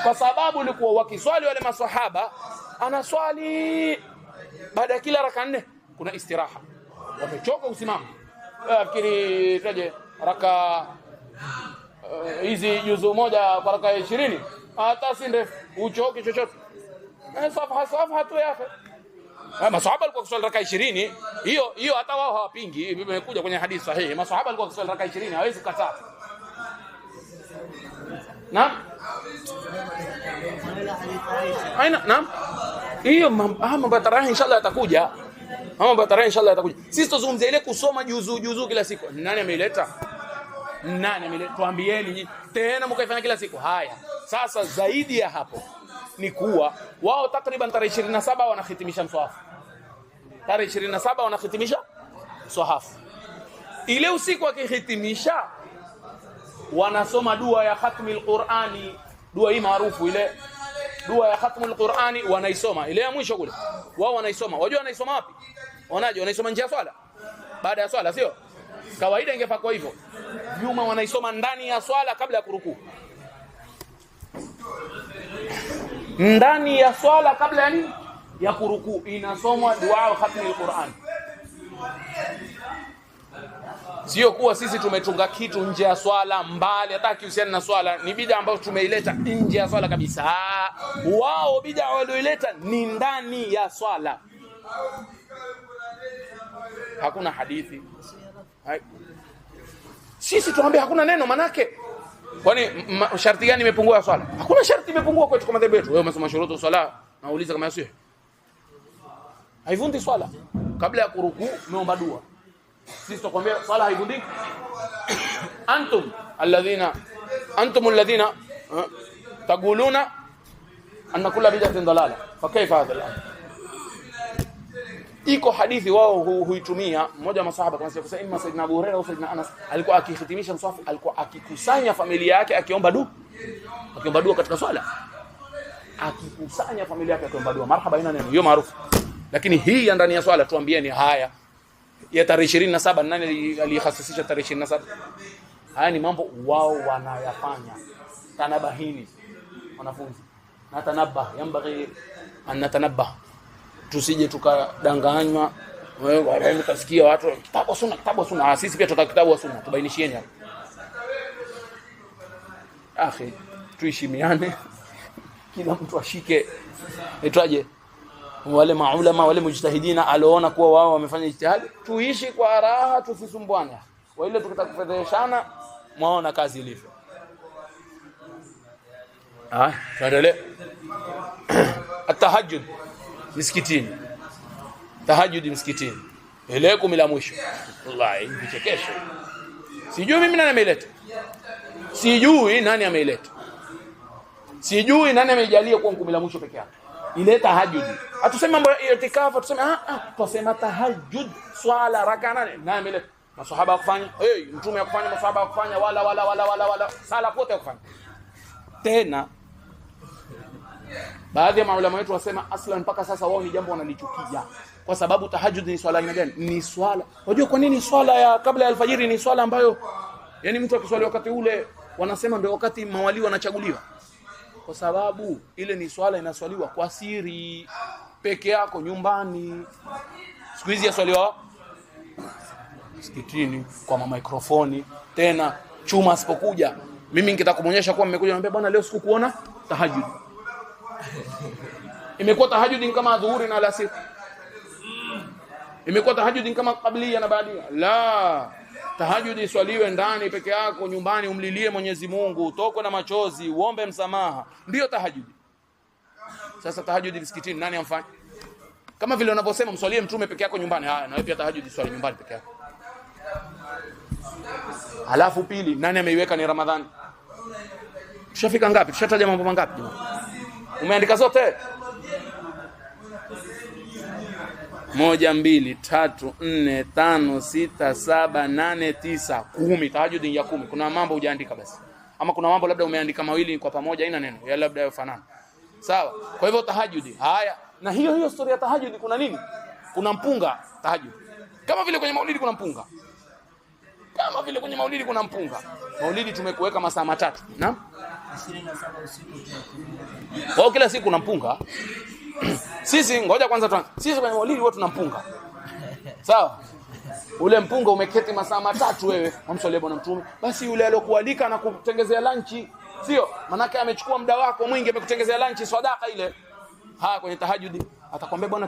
kwa sababu ilikuwa wakiswali wale maswahaba, anaswali baada ya kila raka 4 kuna istiraha. Wamechoka usimama. Fikiri taje raka hizi juzu moja kwa raka 20 hata si ndefu, uchoki chochote. Safa tu yake. Maswahaba walikuwa kuswali raka 20, hiyo hata wao hawapingi, imekuja kwenye hadithi sahihi. Maswahaba walikuwa kuswali raka 20, hawezi kukataa. Naam. Naam. Hiyo mambo ya tarawih inshallah yatakuja. Sisi tuzungumzie ile kusoma juzu kila siku. Nani ameileta? Tuambieni tena mkaifanya kila siku. Haya. Sasa zaidi ya hapo ni kuwa wao takriban tarehe 27 wanahitimisha mswahafu. Tarehe 27 wanahitimisha mswahafu. Ile usiku wakihitimisha wanasoma dua ya khatmil Qur'ani, dua hii maarufu ile dua ya khatmul Qur'ani wanaisoma ile ya mwisho kule. Wao wanaisoma. Wajua wanaisoma wapi? Wanaje? Wanaisoma nje ya swala. Baada ya swala sio? Kawaida ingefaa kwa hivyo. juma wanaisoma ndani ya swala kabla ya kurukuu. Ndani ya swala kabla ya nini? Ya kurukuu inasomwa dua khatmi al-Qur'an. Sio kuwa sisi tumetunga kitu nje ya swala mbali hata kihusiana na swala, ni bid'a ambayo tumeileta nje ya swala kabisa. Wao bid'a walioileta ni ndani ya swala. Hakuna hadithi. Sisi tuambie hakuna neno manake. Kwani sharti gani imepungua swala? Hakuna sharti imepungua kwetu kwa madhehebu yetu. Wewe umesema shurutu swala, nauliza kama sio. Haivundi swala. Kabla ya kurukuu umeomba dua. Sisi tukwambia swala haivundiki. Antum alladhina taquluna anna kulla bid'atin dalala. Fa kayfa hadha al-amr? Iko hadithi wao huitumia mmoja wa masahaba kama kusema imma Saidina Abu Hurairah au Saidina Anas alikuwa akihitimisha mswafu, alikuwa akikusanya familia yake akiomba dua katika swala. Akikusanya familia yake akiomba dua. Marhaba ina neno hiyo maarufu. Lakini hii ya ndani ya swala tuambieni haya ya tarehe 27 nani alihasisisha tarehe 27? Haya ni mambo wao wanayafanya. Tanabahini wanafunzi. Na tanabah yambaghi an natanabah. Tusije tukadanganywa. Wewe utasikia watu kitabu sunna. Sisi pia tutaka kitabu wa sunna. Tubainishieni hapo. Akhi, tuishimiane. Kila mtu ashike itwaje? Wale maulama wale mujtahidina aliona kuwa wao wamefanya ijtihadi, tuishi kwa raha tusisumbuane. Wa ile tukitakufedheshana muone kazi ilivyo. Tuendelee. At-tahajjud msikitini. Tahajjud msikitini. Ile kumi la mwisho. Wallahi vichekesho. Sijui mimi nani ameileta. Sijui nani ameileta. Sijui nani amejalia kuwa kumi la mwisho peke yake. Ile tahajjud. Hatusemi mambo ya itikafu, tuseme tusema tahajjud swala raka nane. Nani ameleta? Maswahaba kufanya. Mtume akufanya, maswahaba kufanya wala sala pote kufanya. Tena baadhi ya maulama wetu wasema aslan mpaka sasa wao ni jambo wanalichukia. Kwa sababu tahajjud ni swala aina gani? Ni swala. Unajua kwa nini swala ya kabla ya alfajiri ni swala ambayo yani mtu akiswali wakati ule wanasema ndio wakati mawali wanachaguliwa? Kwa sababu ile ni swala inaswaliwa kwa siri peke yako nyumbani. Siku hizi yaswaliwa msikitini kwa mikrofoni. Tena chuma asipokuja, mimi nikitaka kumuonyesha kuwa mmekuja niambia bwana leo sikukuona tahajjud. Imekuwa tahajjud kama dhuhuri na alasiri. Imekuwa tahajjud kama kablia na baadia. La, tahajjud iswaliwe ndani peke yako nyumbani, umlilie Mwenyezi Mungu, utokwe na machozi, uombe msamaha. Ndio tahajjud. Sasa tahajjud msikitini nani amfanya? Kama vile unaposema mswalie mtume peke yako nyumbani, haya na wewe pia tahajjud swali nyumbani peke yako. Alafu pili, nani ameiweka ni Ramadhani? Tushafika ngapi? Tushataja mambo mangapi jamani? Umeandika zote? 1 2 3 4 5 6 7 8 9 10. Tahajjud ya 10. Kuna mambo hujaandika basi. Ama kuna mambo labda umeandika mawili kwa pamoja haina neno. Ya labda yafanana. Sawa? Kwa hivyo tahajjud. Haya, na hiyo story ya tahajjud kuna nini? Kuna mpunga tahajjud. Kama vile kwenye maulidi kuna mpunga. Maulidi tumekuweka masaa 3. Naam? 27 usiku. Kwa kila siku kuna mpunga. Sisi ngoja kwanza tuanze. Sisi kwenye maulidi wote tunampunga. Sawa? Ule mpunga umeketi masaa 3 wewe, umswalie bwana mtume. Basi yule aliyokualika na kutengezea lunch, sio? Manake amechukua muda wako mwingi amekutengezea lunch sadaka ile. Kwenye tahajjudi atakwambia bwana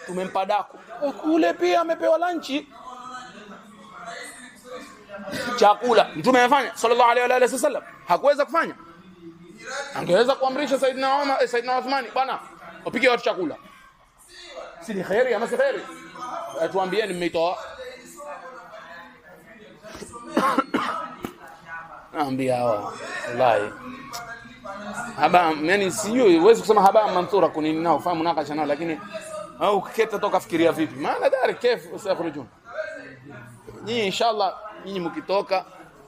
tumempa daku. Kule pia amepewa lunch. Chakula mtume amefanya sallallahu alaihi wasallam. Hakuweza kufanya. Angeweza kuamrisha Saidina Uthman bwana upige watu chakula. Si ni khairi ama si khairi? Atuambieni mmeitoa. Naambia wallahi. Yani sijui huwezi kusema haba mansura kunini nao fahamu nakasha nao, lakini au ukiketa toka fikiria vipi? Maana dari kefu usakhurujun. Nyinyi inshallah nyinyi mkitoka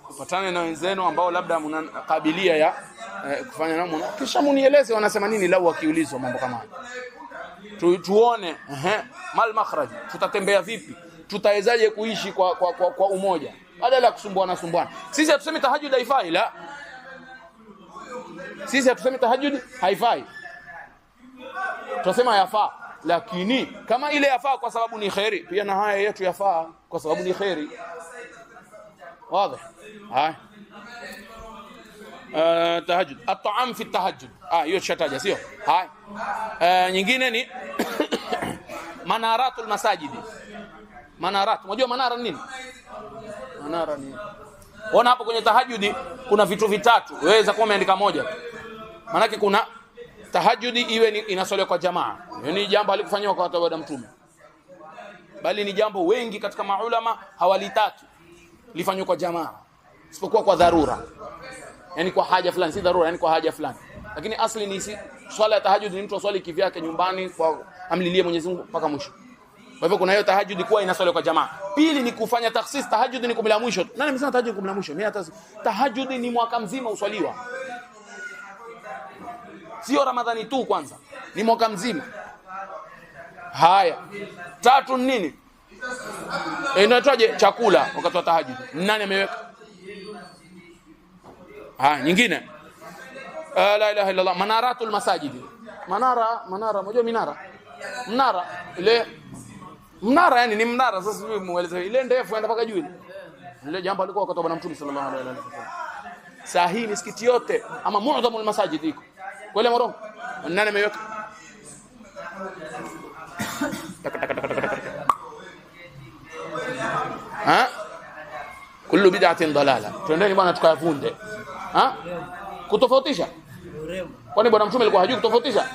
upatane na wenzenu ambao labda mnakabilia ya kufanya nao, kisha munieleze wanasema nini lau wakiulizwa mambo kama haya. Tuone mal makhraj, tutatembea vipi, tutawezaje kuishi kwa umoja. badala ya kusumbuana. Sisi hatusemi tahajjud haifai, la. Sisi hatusemi tahajjud haifai, tunasema yafaa. Lakini kama ile yafaa kwa sababu ni khairi, pia na haya yetu yafaa kwa sababu ni khairi. Wazi? Haya. Tahajjud, at-ta'am fi at-tahajjud. Hiyo shataja, sio? Haya. Nyingine ni manaratul masajidi. Manarat, unajua manara ni nini? Manara ni, ona hapo kwenye tahajjudi kuna vitu vitatu. Waweza kuwa umeandika moja. Maana yake kuna tahajjudi iwe ni inaswaliwa kwa jamaa. Hiyo ni jambo alikufanywa kwa watu wa Mtume. Bali ni jambo wengi katika maulama hawalitaki lifanywe kwa jamaa, isipokuwa kwa dharura. Yaani kwa haja fulani, si dharura, yani kwa haja fulani. Lakini asli ni swala ya tahajjud ni mtu aswali kivyake nyumbani kwa amlilie Mwenyezi Mungu mpaka mwisho. Kwa hivyo kuna hiyo tahajjud kuwa inaswaliwa kwa jamaa. Pili ni kufanya takhsis, tahajjud ni kumla mwisho. Nani amesema tahajjud kumla mwisho? Mimi hata tahajjud ni mwaka mzima uswaliwa. Sio Ramadhani tu, kwanza ni mwaka mzima. Haya. Tatu nini? Inaitwaje chakula wakati wa tahajjud? Nani ameweka? Nyingine. La ilaha illa Allah, manaratul masajidi. Manara, unajua mnara ile mnara, yani ni mnara. Sasa mimi mueleze ile ndefu enda mpaka juu ile jambo alikuwa wakati wa Mtume sallallahu alaihi wasallam. Sahihi misikiti yote ama muadhamul masajid iko kwa ile morongo. Nani ameweka? Kullu bid'atin dalala. Twendeni bwana tukayavunde. Kutofautisha. Kwani bwana Mtume alikuwa hajui kutofautisha?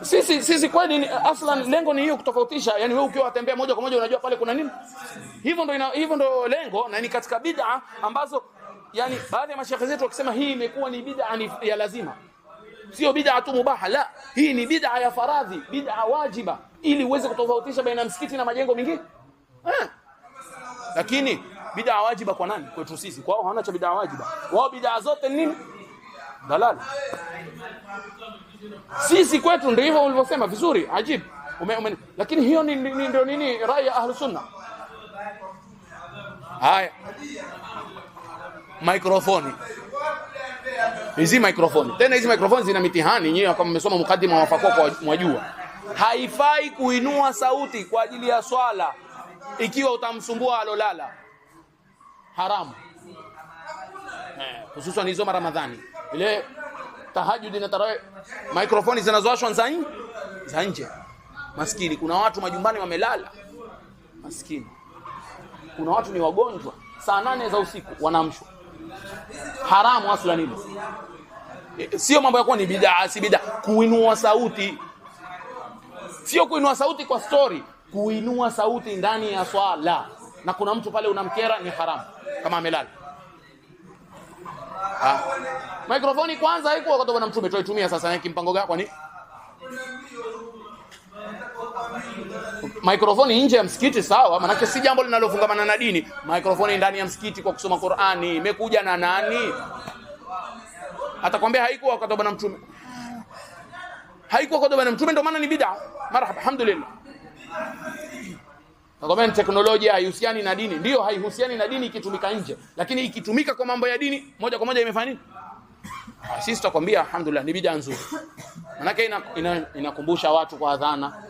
Sisi kwani aslan lengo ni hiyo, kutofautisha. Yani wewe ukiwa watembea moja kwa moja unajua pale kuna nini? Hivyo ndo lengo, na ni katika bid'a ambazo yani baadhi ya mashaikh zetu wakisema hii imekuwa ni bid'a ya lazima. Sio bid'a tu mubaha, la. Hii ni bid'a ya faradhi, bid'a wajiba, ili uweze kutofautisha baina msikiti na majengo mengine. Lakini bid'a wajiba kwa nani? Kwetu sisi. Kwao hawana cha bid'a wajiba. Wao bid'a zote nini? Dalal. Sisi kwetu ndio hivyo ulivyosema vizuri, ajibu. Lakini hiyo ndio nini rai ya Ahlus Sunna. Haya. Mikrofoni. Hizi mikrofoni. Tena hizi mikrofoni zina mitihani, nyinyi kama mmesoma mukaddima wa fakwa kwa mwajua. Haifai kuinua sauti kwa ajili ya swala ikiwa utamsumbua alolala. Haramu. Hususan hizo Ramadhani. Ile tahajjud na tarawih, mikrofoni zinazowashwa za nje. Maskini, kuna watu majumbani wamelala. Maskini. Kuna watu ni wagonjwa, saa 8 za usiku wanaamshwa. Haramu asla nini? Sio mambo yako ni bid'a, si bid'a. Kuinua sauti. Sio kuinua sauti kwa story, kuinua sauti ndani ya swala. Na kuna mtu pale unamkera, ni haramu kama amelala. Mikrofoni kwanza haikuwa kwa Bwana Mtume, tuitumia sasa yake mpango gani? Kwani mikrofoni nje ya msikiti sawa, maana si jambo linalofungamana na dini. Mikrofoni ndani ya msikiti kwa kusoma Qur'ani imekuja na nani? Atakwambia haikuwa kwa Bwana Mtume. Haikuwa kwa Bwana Mtume, ndio maana ni bid'a. Marhaba, alhamdulillah. Kwa teknolojia haihusiani na dini. Ndio haihusiani na dini ikitumika nje, lakini ikitumika kwa mambo ya dini moja kwa moja imefanya nini? Sisi tutakwambia alhamdulillah ni bid'a nzuri. Maana inakumbusha watu kwa adhana.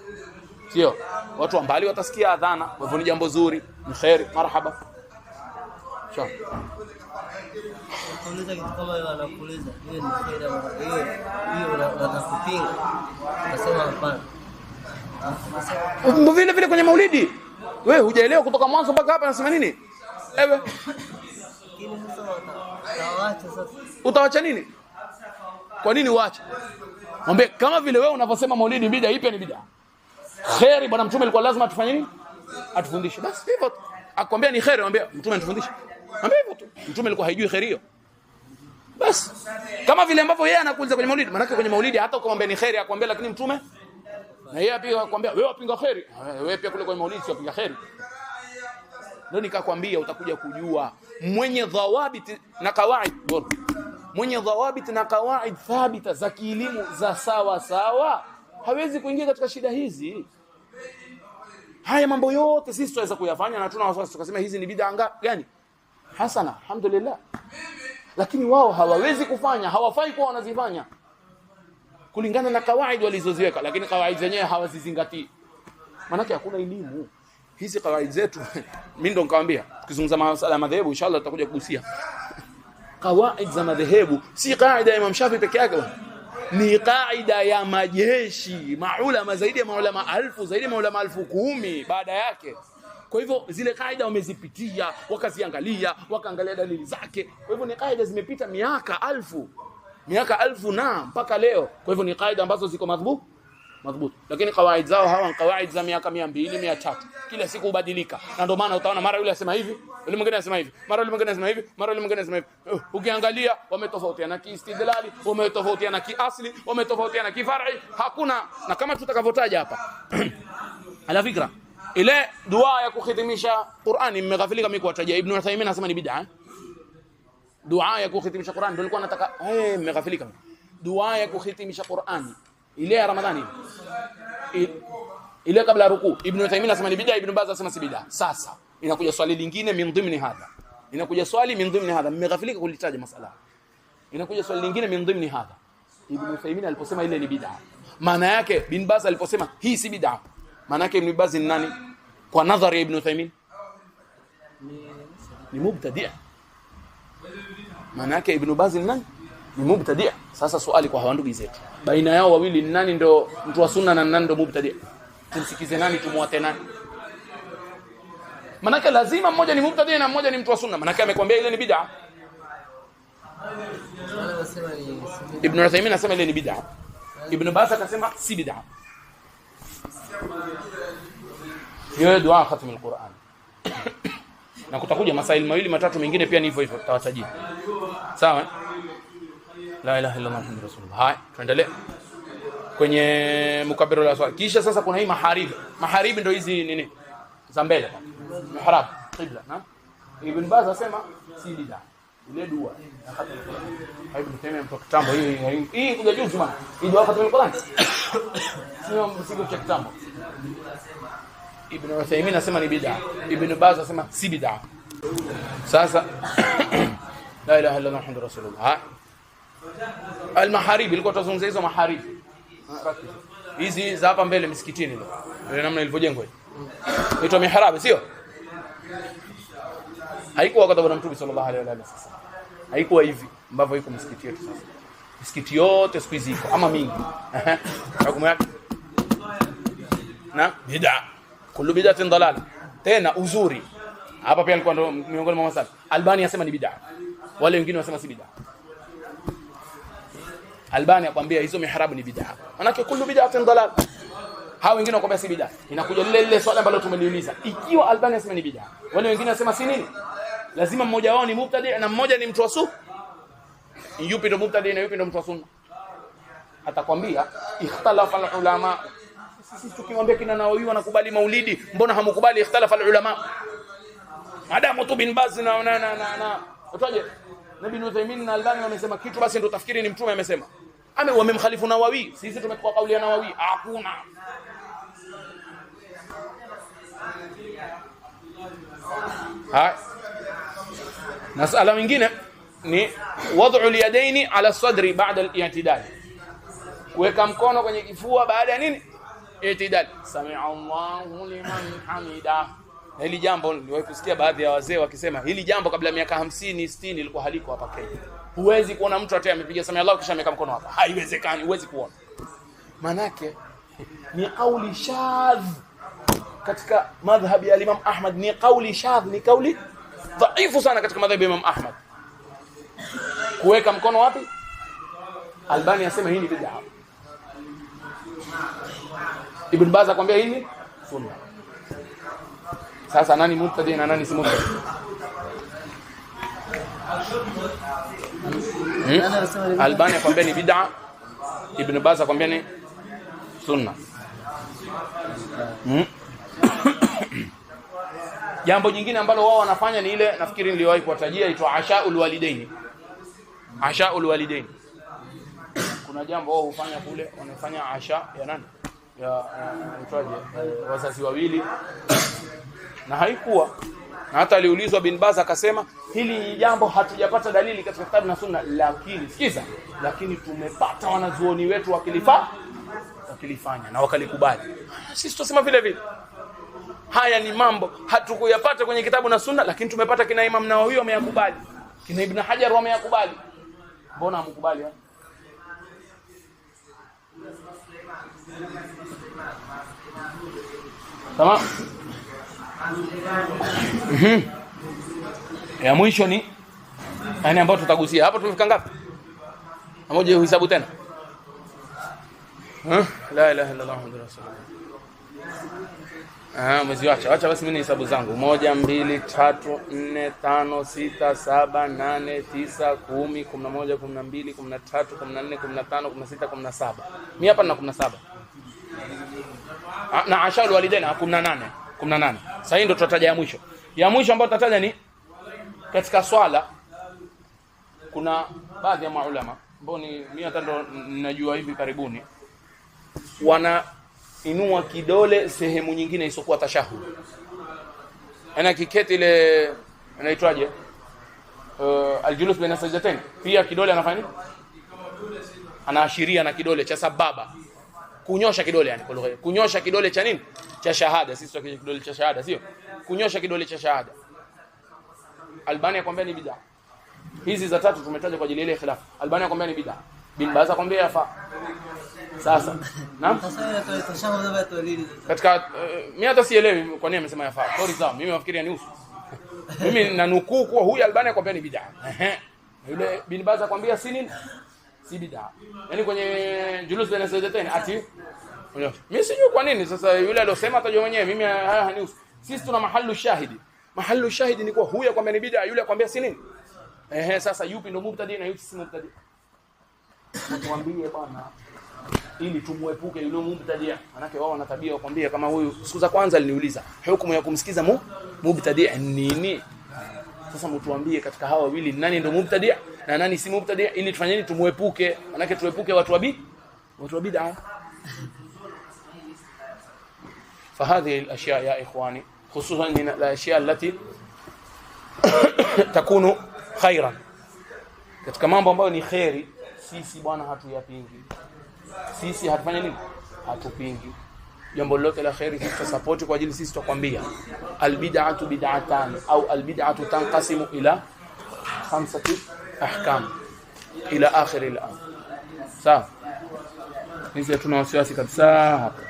Sio? Watu wa mbali watasikia adhana, kwa hivyo ni jambo zuri, mkhairi, marhaba. Sawa. Kuuliza kitu kama hiyo anakuuliza, hiyo ni khairi hiyo unakupinga. Unasema hapana. Vile kwenye maulidi. Wewe hujaelewa kutoka mwanzo mpaka hapa nasema nini? Ewe. Utawacha nini? Kwa nini uache? Mwambie kama vile wewe unavyosema maulidi bid'a, ipi ni bid'a? Khairi, Bwana Mtume alikuwa lazima atufanye nini? Atufundishe. Basi hivyo. Akwambia ni khairi, mwambie Mtume atufundishe. Mwambie hivyo tu. Mtume alikuwa haijui khairi hiyo. Basi. Kama vile ambavyo yeye anakuuliza kwenye maulidi, maana kwenye maulidi hata ukamwambia ni khairi akwambia, lakini Mtume na yeye pia akwambia wewe wapinga khairi. Wewe pia kule kwenye maulidi sio wapinga khairi. Ndio nikakwambia utakuja kujua mwenye dhawabit na kawaid bora. Mwenye dhawabit na kawaid thabita za kielimu za sawa sawa hawezi kuingia katika shida hizi. Haya mambo yote sisi tunaweza kuyafanya na tuna wasiwasi tukasema hizi ni bid'a gani? Hasana, alhamdulillah. Lakini wao hawawezi kufanya, hawafai kwa wanazifanya kulingana na kawaida walizoziweka, lakini kawaida zenyewe hawazizingatii. Maana hakuna elimu. Hizi kawaida zetu mimi ndo nikamwambia tukizungumza masuala ya madhehebu inshallah tutakuja kugusia. Kawaida za madhehebu si kaida ya Imam Shafi peke yake, ni kaida ya majeshi, maulama zaidi ya maulama 1000, zaidi ya maulama 10,000 baada yake. Kwa hivyo zile kaida wamezipitia, wakaziangalia, wakaangalia dalili zake. Kwa hivyo ni kaida zimepita miaka 1000 na mpaka leo. Kwa hivyo ni kaida ambazo ziko madhubuti. Lakini kawaida zao hawa ni kawaida za miaka 200, 300. Kila siku hubadilika. Na ndio maana utaona mara yule anasema hivi, yule mwingine anasema hivi, mara yule mwingine anasema hivi, mara yule mwingine anasema hivi. Ukiangalia wametofautiana kiistidlali, wametofautiana kiasli, wametofautiana kifar'i, hakuna. Na kama tutakavyotaja hapa. Ala fikra, ile dua ya kuhitimisha Qur'ani mmeghafilika mimi kuwatajia. Ibn Uthaymeen anasema ni bid'a. Dua ya kuhitimisha Qur'ani ndio nilikuwa nataka mmeghafilika. Dua ya kuhitimisha Qur'ani ile ya Ramadhani, ile kabla ruku, Ibn Uthaymeen anasema ni bid'a, Ibn Baz anasema si bid'a. Sasa inakuja swali lingine min dhimni hadha, mmeghafilika kulitaja masala. Inakuja swali lingine min dhimni hadha. Ibn Uthaymeen aliposema ile ni bid'a, maana yake Ibn Baz aliposema hii si bid'a, maana yake Ibn Baz ni nani kwa nadhari ya Ibn Uthaymeen? Ni mubtadi'. Maana yake Ibn Baz ni nani? Ni mubtadi'. Sasa swali kwa hawa ndugu zetu, baina yao wawili ni nani ndo mtu wa sunna na nani ndo mubtadi'? Tumsikize nani, tumuate nani? Maana lazima mmoja ni mubtadi' na mmoja ni mtu wa sunna. Maana amekwambia ile ni bid'a. Ibn Uthaymeen anasema ile ni bid'a. Ibn Baz akasema si bid'a. Hiyo dua khatimul Qur'an. Na kutakuja masaili mawili matatu mengine pia ni hivyo hivyo tutawatajia. Sawa? La ilaha illa Allah Muhammadur Rasulullah. Hai, tuendelee kwenye mukabbiru la swala. Kisha sasa kuna hii maharibi. Maharibi ndio hizi nini? Za mbele. Mihrab, qibla, na Ibn Baz asema si bid'a. Ile dua ya khatimul Qur'an. Ibn Taymiyyah mtoka kitambo hii kuja juu bwana. Hii dua khatimul Qur'an. Sio msigo cha kitambo. Ibn Uthaymeen anasema ni bid'a. Ibn Baz anasema si bid'a. Sasa la ilaha illa Allah Muhammadur Rasulullah. Al-maharib ilikuwa tuzungumza hizo maharib. Hizi za hapa mbele msikitini ile namna ilivyojengwa hiyo. Inaitwa mihrab, sio? Haikuwa wakati wa Mtume sallallahu alaihi wasallam. Haikuwa hivi ambavyo iko msikiti yetu sasa. Misikiti yote siku hizi iko ama mingi. Hukumu yake na bid'a. Kullu bid'atin dalal. Tena uzuri. Hapa pia alikuwa ndo miongoni mwa masala. Albani anasema ni bid'a. Wale wengine wanasema si bid'a. Albani akwambia hizo mihrabu ni bid'a. Manake kullu bid'atin dalal. Hao wengine wakwambia si bid'a. Inakuja lile swali ambalo tumeliuliza. Ikiwa Albani anasema ni bid'a, wale wengine wanasema si nini? Lazima mmoja wao ni mubtadi na mmoja ni mtu wa sunna. Yupi ndo mubtadi na yupi ndo mtu wa sunna? Atakwambia ikhtalafa ulama. Sisi tukimwambia kina Nawawi wanakubali maulidi, mbona hamkubali ikhtalafa ulama? Adamu tu bin Baz na utaje Nabii Ibn Uthaymeen na Albani wamesema kitu, basi ndio tafikiri ni mtume amesema. Wamemkhalifu Nawawi. Sisi tumechukua kauli ya Nawawi. Hakuna. Masala mingine ni wad'u al-yadaini ala sadri ba'da al-i'tidal. Kuweka mkono kwenye kifua baada ya nini? I'tidal. Sami'a Allahu liman hamida. Hili jambo niliwahi kusikia baadhi ya wazee wakisema hili jambo kabla ya miaka 50 60 ilikuwa haliko hapa Kenya. Huwezi kuona mtu ati amepiga Sami'a Allahu kisha ameweka mkono hapa. Haiwezekani, huwezi kuona. Manake ni kauli shadh katika madhhabi ya Imam Ahmad, ni kauli shadh, ni kauli dhaifu sana katika madhhabi ya Imam Ahmad. Kuweka mkono wapi? Albani anasema hii ni bid'a. Ibn Baz akwambia hii ni sunna. Sasa nani mubtadi na nani si mubtadi? Albani akwambia ni bid'a, Ibn Baz akwambia ni sunna. Jambo jingine ambalo wao wanafanya ni ile, nafikiri niliwahi kuwatajia, inaitwa ashaul walidaini. Ashaul walidaini. Kuna jambo wao hufanya kule, wanafanya asha ya nani? ya wazazi wawili, na haikuwa, na hata aliulizwa bin Baz akasema hili jambo hatujapata dalili katika kitabu na sunna, lakini sikiza, lakini tumepata wanazuoni wetu wakilifanya na wakalikubali. Sisi tusema vile vile haya ni mambo hatukuyapata kwenye kitabu na sunna, lakini tumepata kina Imam Nawawi wameyakubali, kina Ibn Hajar wameyakubali. Mbona hamkubali? Tamam. Ya mwisho ni yani ambayo tutagusia. Hapo tumefika ngapi? Mmoja uhesabu tena. La ilaha illa Allah Muhammadur Rasulullah. Mweziacha. Acha basi mimi hesabu zangu. 1 2 3 4 5 6 7 8 9 10 11 12 13 14 15 16 17. Mimi hapa nina 17. Na ashaul walidaina 18. Sasa hii ndio tutataja ya mwisho. Ya mwisho ambayo tutataja ni katika swala. Kuna baadhi ya maulama ambao ni mimi hata ndo ninajua hivi karibuni wanainua kidole sehemu nyingine isiyokuwa tashahud. Ana kiketi ile inaitwaje? Aljulus baina sajdatain. Pia kidole anafanya nini? Anaashiria na kidole cha sababa. Kunyosha kidole yani kwa lugha. Kunyosha kidole cha nini? Cha shahada. Sisi tukija kidole cha shahada, sio? Kunyosha kidole cha shahada. Albani akwambia ni bid'a. Hizi za tatu tumetaja kwa ajili ile khilaf. Albani akwambia ni bid'a. Bin Baz akwambia yafaa. Sasa, naam? Katika mimi hata sielewi kwa nini amesema yafaa. Sorry zao. Mimi nafikiria ni usu. Mimi nanukuu kwa huyu Albani akwambia ni bid'a. Yule Bin Baz akwambia si nini? Si bid'a. Yaani kwenye julus baina sajdatain ati mimi sijui kwa nini sasa yule aliyosema atajua mwenyewe, mimi haya hanihusu. Sisi tuna mahallu shahidi. Mahallu shahidi ni kwa huyu akwambia ni bid'a, yule akwambia si nini? Sasa yupi ndo mubtadi na yupi si mubtadi? Tuambie bwana ili tumuepuke yule mubtadi. Manake wao wana tabia wakwambia kama huyu siku za kwanza aliniuliza hukumu ya kumsikiza mubtadi nini? Sasa mtuambie katika hawa wawili nani ndo mubtadi na nani si mubtadi ili tufanye nini tumuepuke? Manake tuepuke watu wa bid'a. فهذه الاشياء يا اخواني خصوصا من الاشياء التي تكون خيرا, katika mambo ambayo ni khairi sisi bwana hatuyapingi, sisi hatufanya nini, hatupingi jambo lolote la khairi, sisi support kwa ajili sisi tukwambia albid'atu bid'atan au albid'atu tanqasimu ila 5 ahkam ila akhir al-amr. Sawa, sisi tuna wasiwasi kabisa hapa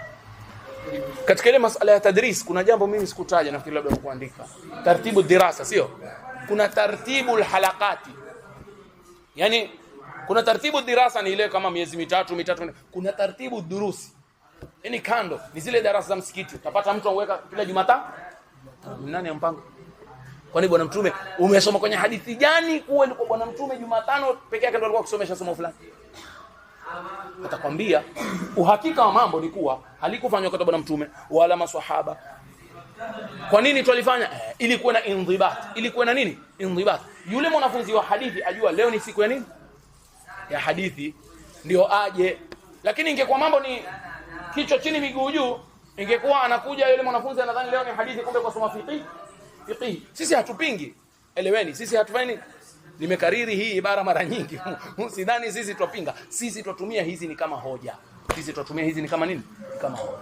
katika ile masala ya tadris. Kuna jambo mimi sikutaja, nafikiri labda kuandika taratibu dirasa, sio? Kuna taratibu alhalaqati, yani kuna taratibu dirasa ni ile kama miezi mitatu. Kuna taratibu durusi, yani kando ni zile darasa za msikiti. Utapata mtu anaweka kila Jumatatu. Nani ampanga? Kwani bwana mtume umesoma kwenye hadithi gani kuwa ilikuwa bwana mtume Jumatano pekee yake ndio alikuwa kusomesha somo fulani? Atakwambia uhakika wa mambo ni kuwa halikufanywa kwa bwana mtume wala maswahaba. Kwa nini tulifanya? Ili kuwe na indhibat, ili kuwe na nini? Indhibat. Yule mwanafunzi wa hadithi ajua leo ni siku ya nini? Ya hadithi, ndio aje. Lakini ingekuwa mambo ni kichwa chini miguu juu, ingekuwa anakuja yule mwanafunzi anadhani leo ni hadithi, kumbe kwa soma fiqh. Sisi hatupingi, eleweni, sisi hatufanyi. Nimekariri hii ibara mara nyingi. Sidhani sisi tupinga. Sisi tutumia hizi ni kama hoja. Sisi tutumia hizi ni kama nini? Kama hoja.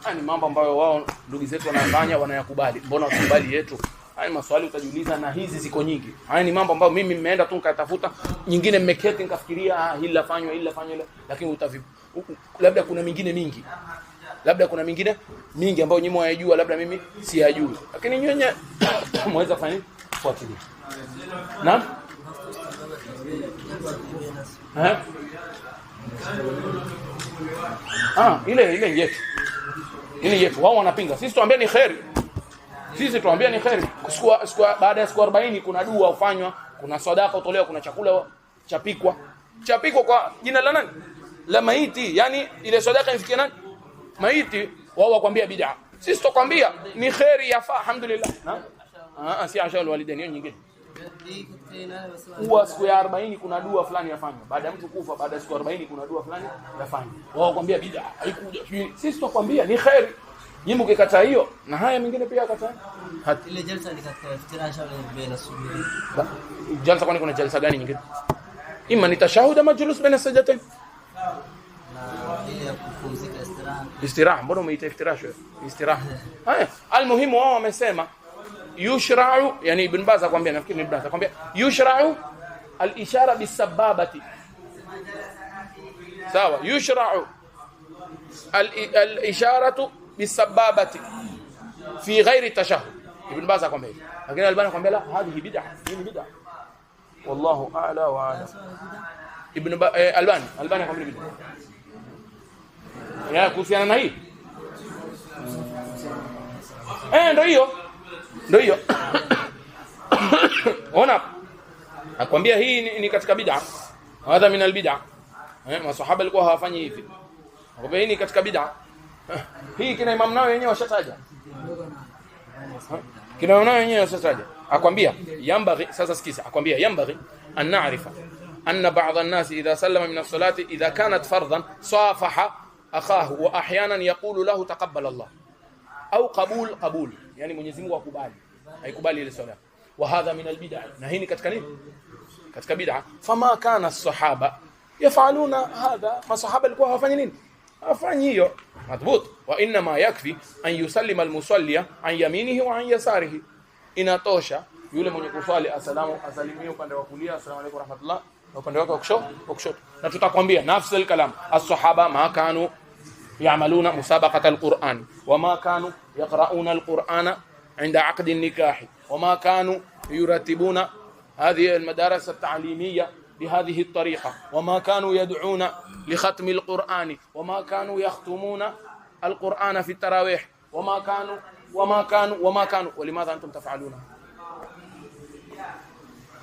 Haya ni mambo ambayo wao ndugu zetu wanafanya, wanayakubali. Mbona wakubali yetu? Haya maswali utajiuliza, na hizi ziko nyingi. Haya ni mambo ambayo mimi nimeenda tu nikatafuta, nyingine mmeketi nikafikiria hili lafanywa ile, lakini labda kuna mingine mingi. Labda kuna mingine mingi ambayo nyinyi mwayajua, labda mimi siyajui. Lakini nyinyi mweza kufanya nini? Fuatilia. Naam? Ile yetu. Ile yetu wao wanapinga. Sisi tuambia ni khairi. Sisi tuambia ni khairi. Baada ya siku 40 kuna dua ufanywa, kuna sadaka utolewa, kuna chakula chapikwa. Chapikwa kwa jina la nani? La maiti. Yani ile sadaka ifikie nani? Maiti. Wao wakwambia bid'a. Sisi tukwambia ni khairi, yafaa, alhamdulillah. Si ashaul walidain nyingine. Huwa siku ya 40 kuna dua fulani yafanywa. Baada ya mtu kufa, baada ya siku 40 kuna dua fulani yafanywa. Wao kwambia bid'a haikuja. Sisi tukwambia ni khairi. Nyinyi mkikataa hiyo na haya mengine pia kataa. Ile jalsa ni katika iftirash au baina sujudi. Jalsa kwani kuna jalsa gani nyingine? Ima ni tashahud ama julus baina sajdatain. Na ile ya kupumzika istiraha. Mbona umeita iftirash wewe? Istiraha. Haya, almuhimu wao wamesema yushra'u, yani Ibn Baz akwambia, nafikiri ni Ibn Baz akwambia yushra'u al-ishara bis-sababati. Sawa, yushra'u al-isharatu bis-sababati fi ghairi tashahhud. Ibn Baz akwambia, lakini Albani akwambia la, hadhihi bid'ah, hii ni bid'ah. Wallahu a'la wa a'lam. Albani akwambia bid'ah. Ya kuhusiana na hii ndio hiyo ona akwambia hii ni katika bid'a, hadha min albid'a. Masahaba walikuwa hawafanyi hivi, akwambia hii ni katika bid'a. Hii kina Imam Nawawi wenyewe washataja, kina Imam Nawawi wenyewe washataja. Akwambia yambaghi, sasa sikiza, akwambia yambaghi an na'rifa anna ba'd an-nas idha sallama min as-salati idha kanat fardan safaha akhahu wa ahyanan yaqulu lahu taqabbal Allah au qabul, yani Mwenyezi Mungu akubali, haikubali ile swala. Wa hadha min albid'ah, na hii ni katika nini? Katika bid'a. Fama kana as-sahaba yafaluna hadha, masahaba walikuwa hawafanyi nini? Hawafanyi hiyo. Madhbut. Wa inna ma yakfi an yusallima al-musalli an yaminihi wa an yasarihi, inatosha yule mwenye kuswali asalimie upande wa kulia, asalamu alaykum rahmatullah, na upande wake wa kushoto. Na tutakwambia nafsi al-kalam, as-sahaba ma kanu يعملون مسابقة القرآن وما كانوا يقرؤون القرآن عند عقد النكاح وما كانوا يرتبون هذه المدارس التعليمية بهذه الطريقة وما كانوا يدعون لختم القرآن وما كانوا يختمون القرآن في التراويح وما كانوا ولماذا أنتم تفعلون؟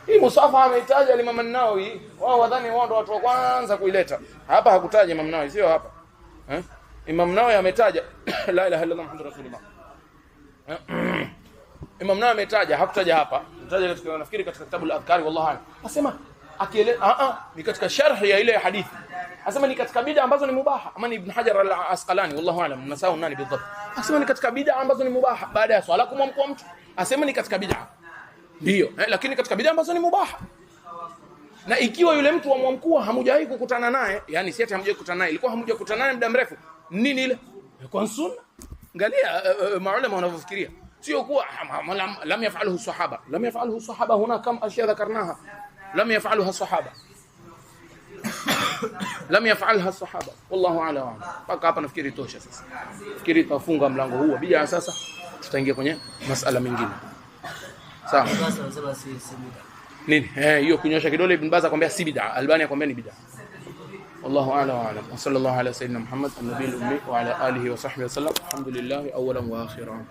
hii musafa ameitaja Imam An-Nawawi, wao wadhani wao ndio watu wa kwanza kuileta hapa. Hakutaja Imam Nawawi, sio hapa Imam Nawawi ametaja la ilaha illa Allah Muhammadur Rasulullah. Imam Nawawi ametaja, hakutaja hapa. Mtaja katika, nafikiri katika kitabu al-Adhkar, wallahu a'lam. Asema ni katika sharh ya ile hadithi. Asema ni katika bid'a ambazo ni mubaha. Ama ni Ibn Hajar al-Asqalani, wallahu a'lam, nasahau nani bidhabt. Asema ni katika bid'a ambazo ni mubaha baada ya swala kumwamkua mtu. Asema ni katika bid'a. Ndio, lakini katika bid'a ambazo ni mubaha. Na ikiwa yule mtu wa mwamkua hamujawahi kukutana naye, yani si ati hamujawahi kukutana naye, ilikuwa hamujakutana naye muda mrefu, nini ile? Kwa sunna. Angalia maulama wanavyofikiria. Sio kuwa lam yaf'alhu sahaba. Lam yaf'alhu sahaba huna kam ashya dhakarnaha. Lam yaf'alha sahaba. Lam yaf'alha sahaba. Wallahu a'lam wa a'lam. Paka hapa nafikiri tosha sasa. Nafikiri tutafunga mlango huu wa bid'a sasa. Tutaingia kwenye masala mengine. Sawa. Sasa nasema si bid'a. Nini? Hiyo kunyosha kidole Ibn Baz akwambia si bid'a. Albani akwambia ni bid'a. والله أعلم وأعلم وصلى الله على سيدنا محمد النبي الأمي وعلى آله وصحبه وسلم. الحمد لله أولا وآخرا.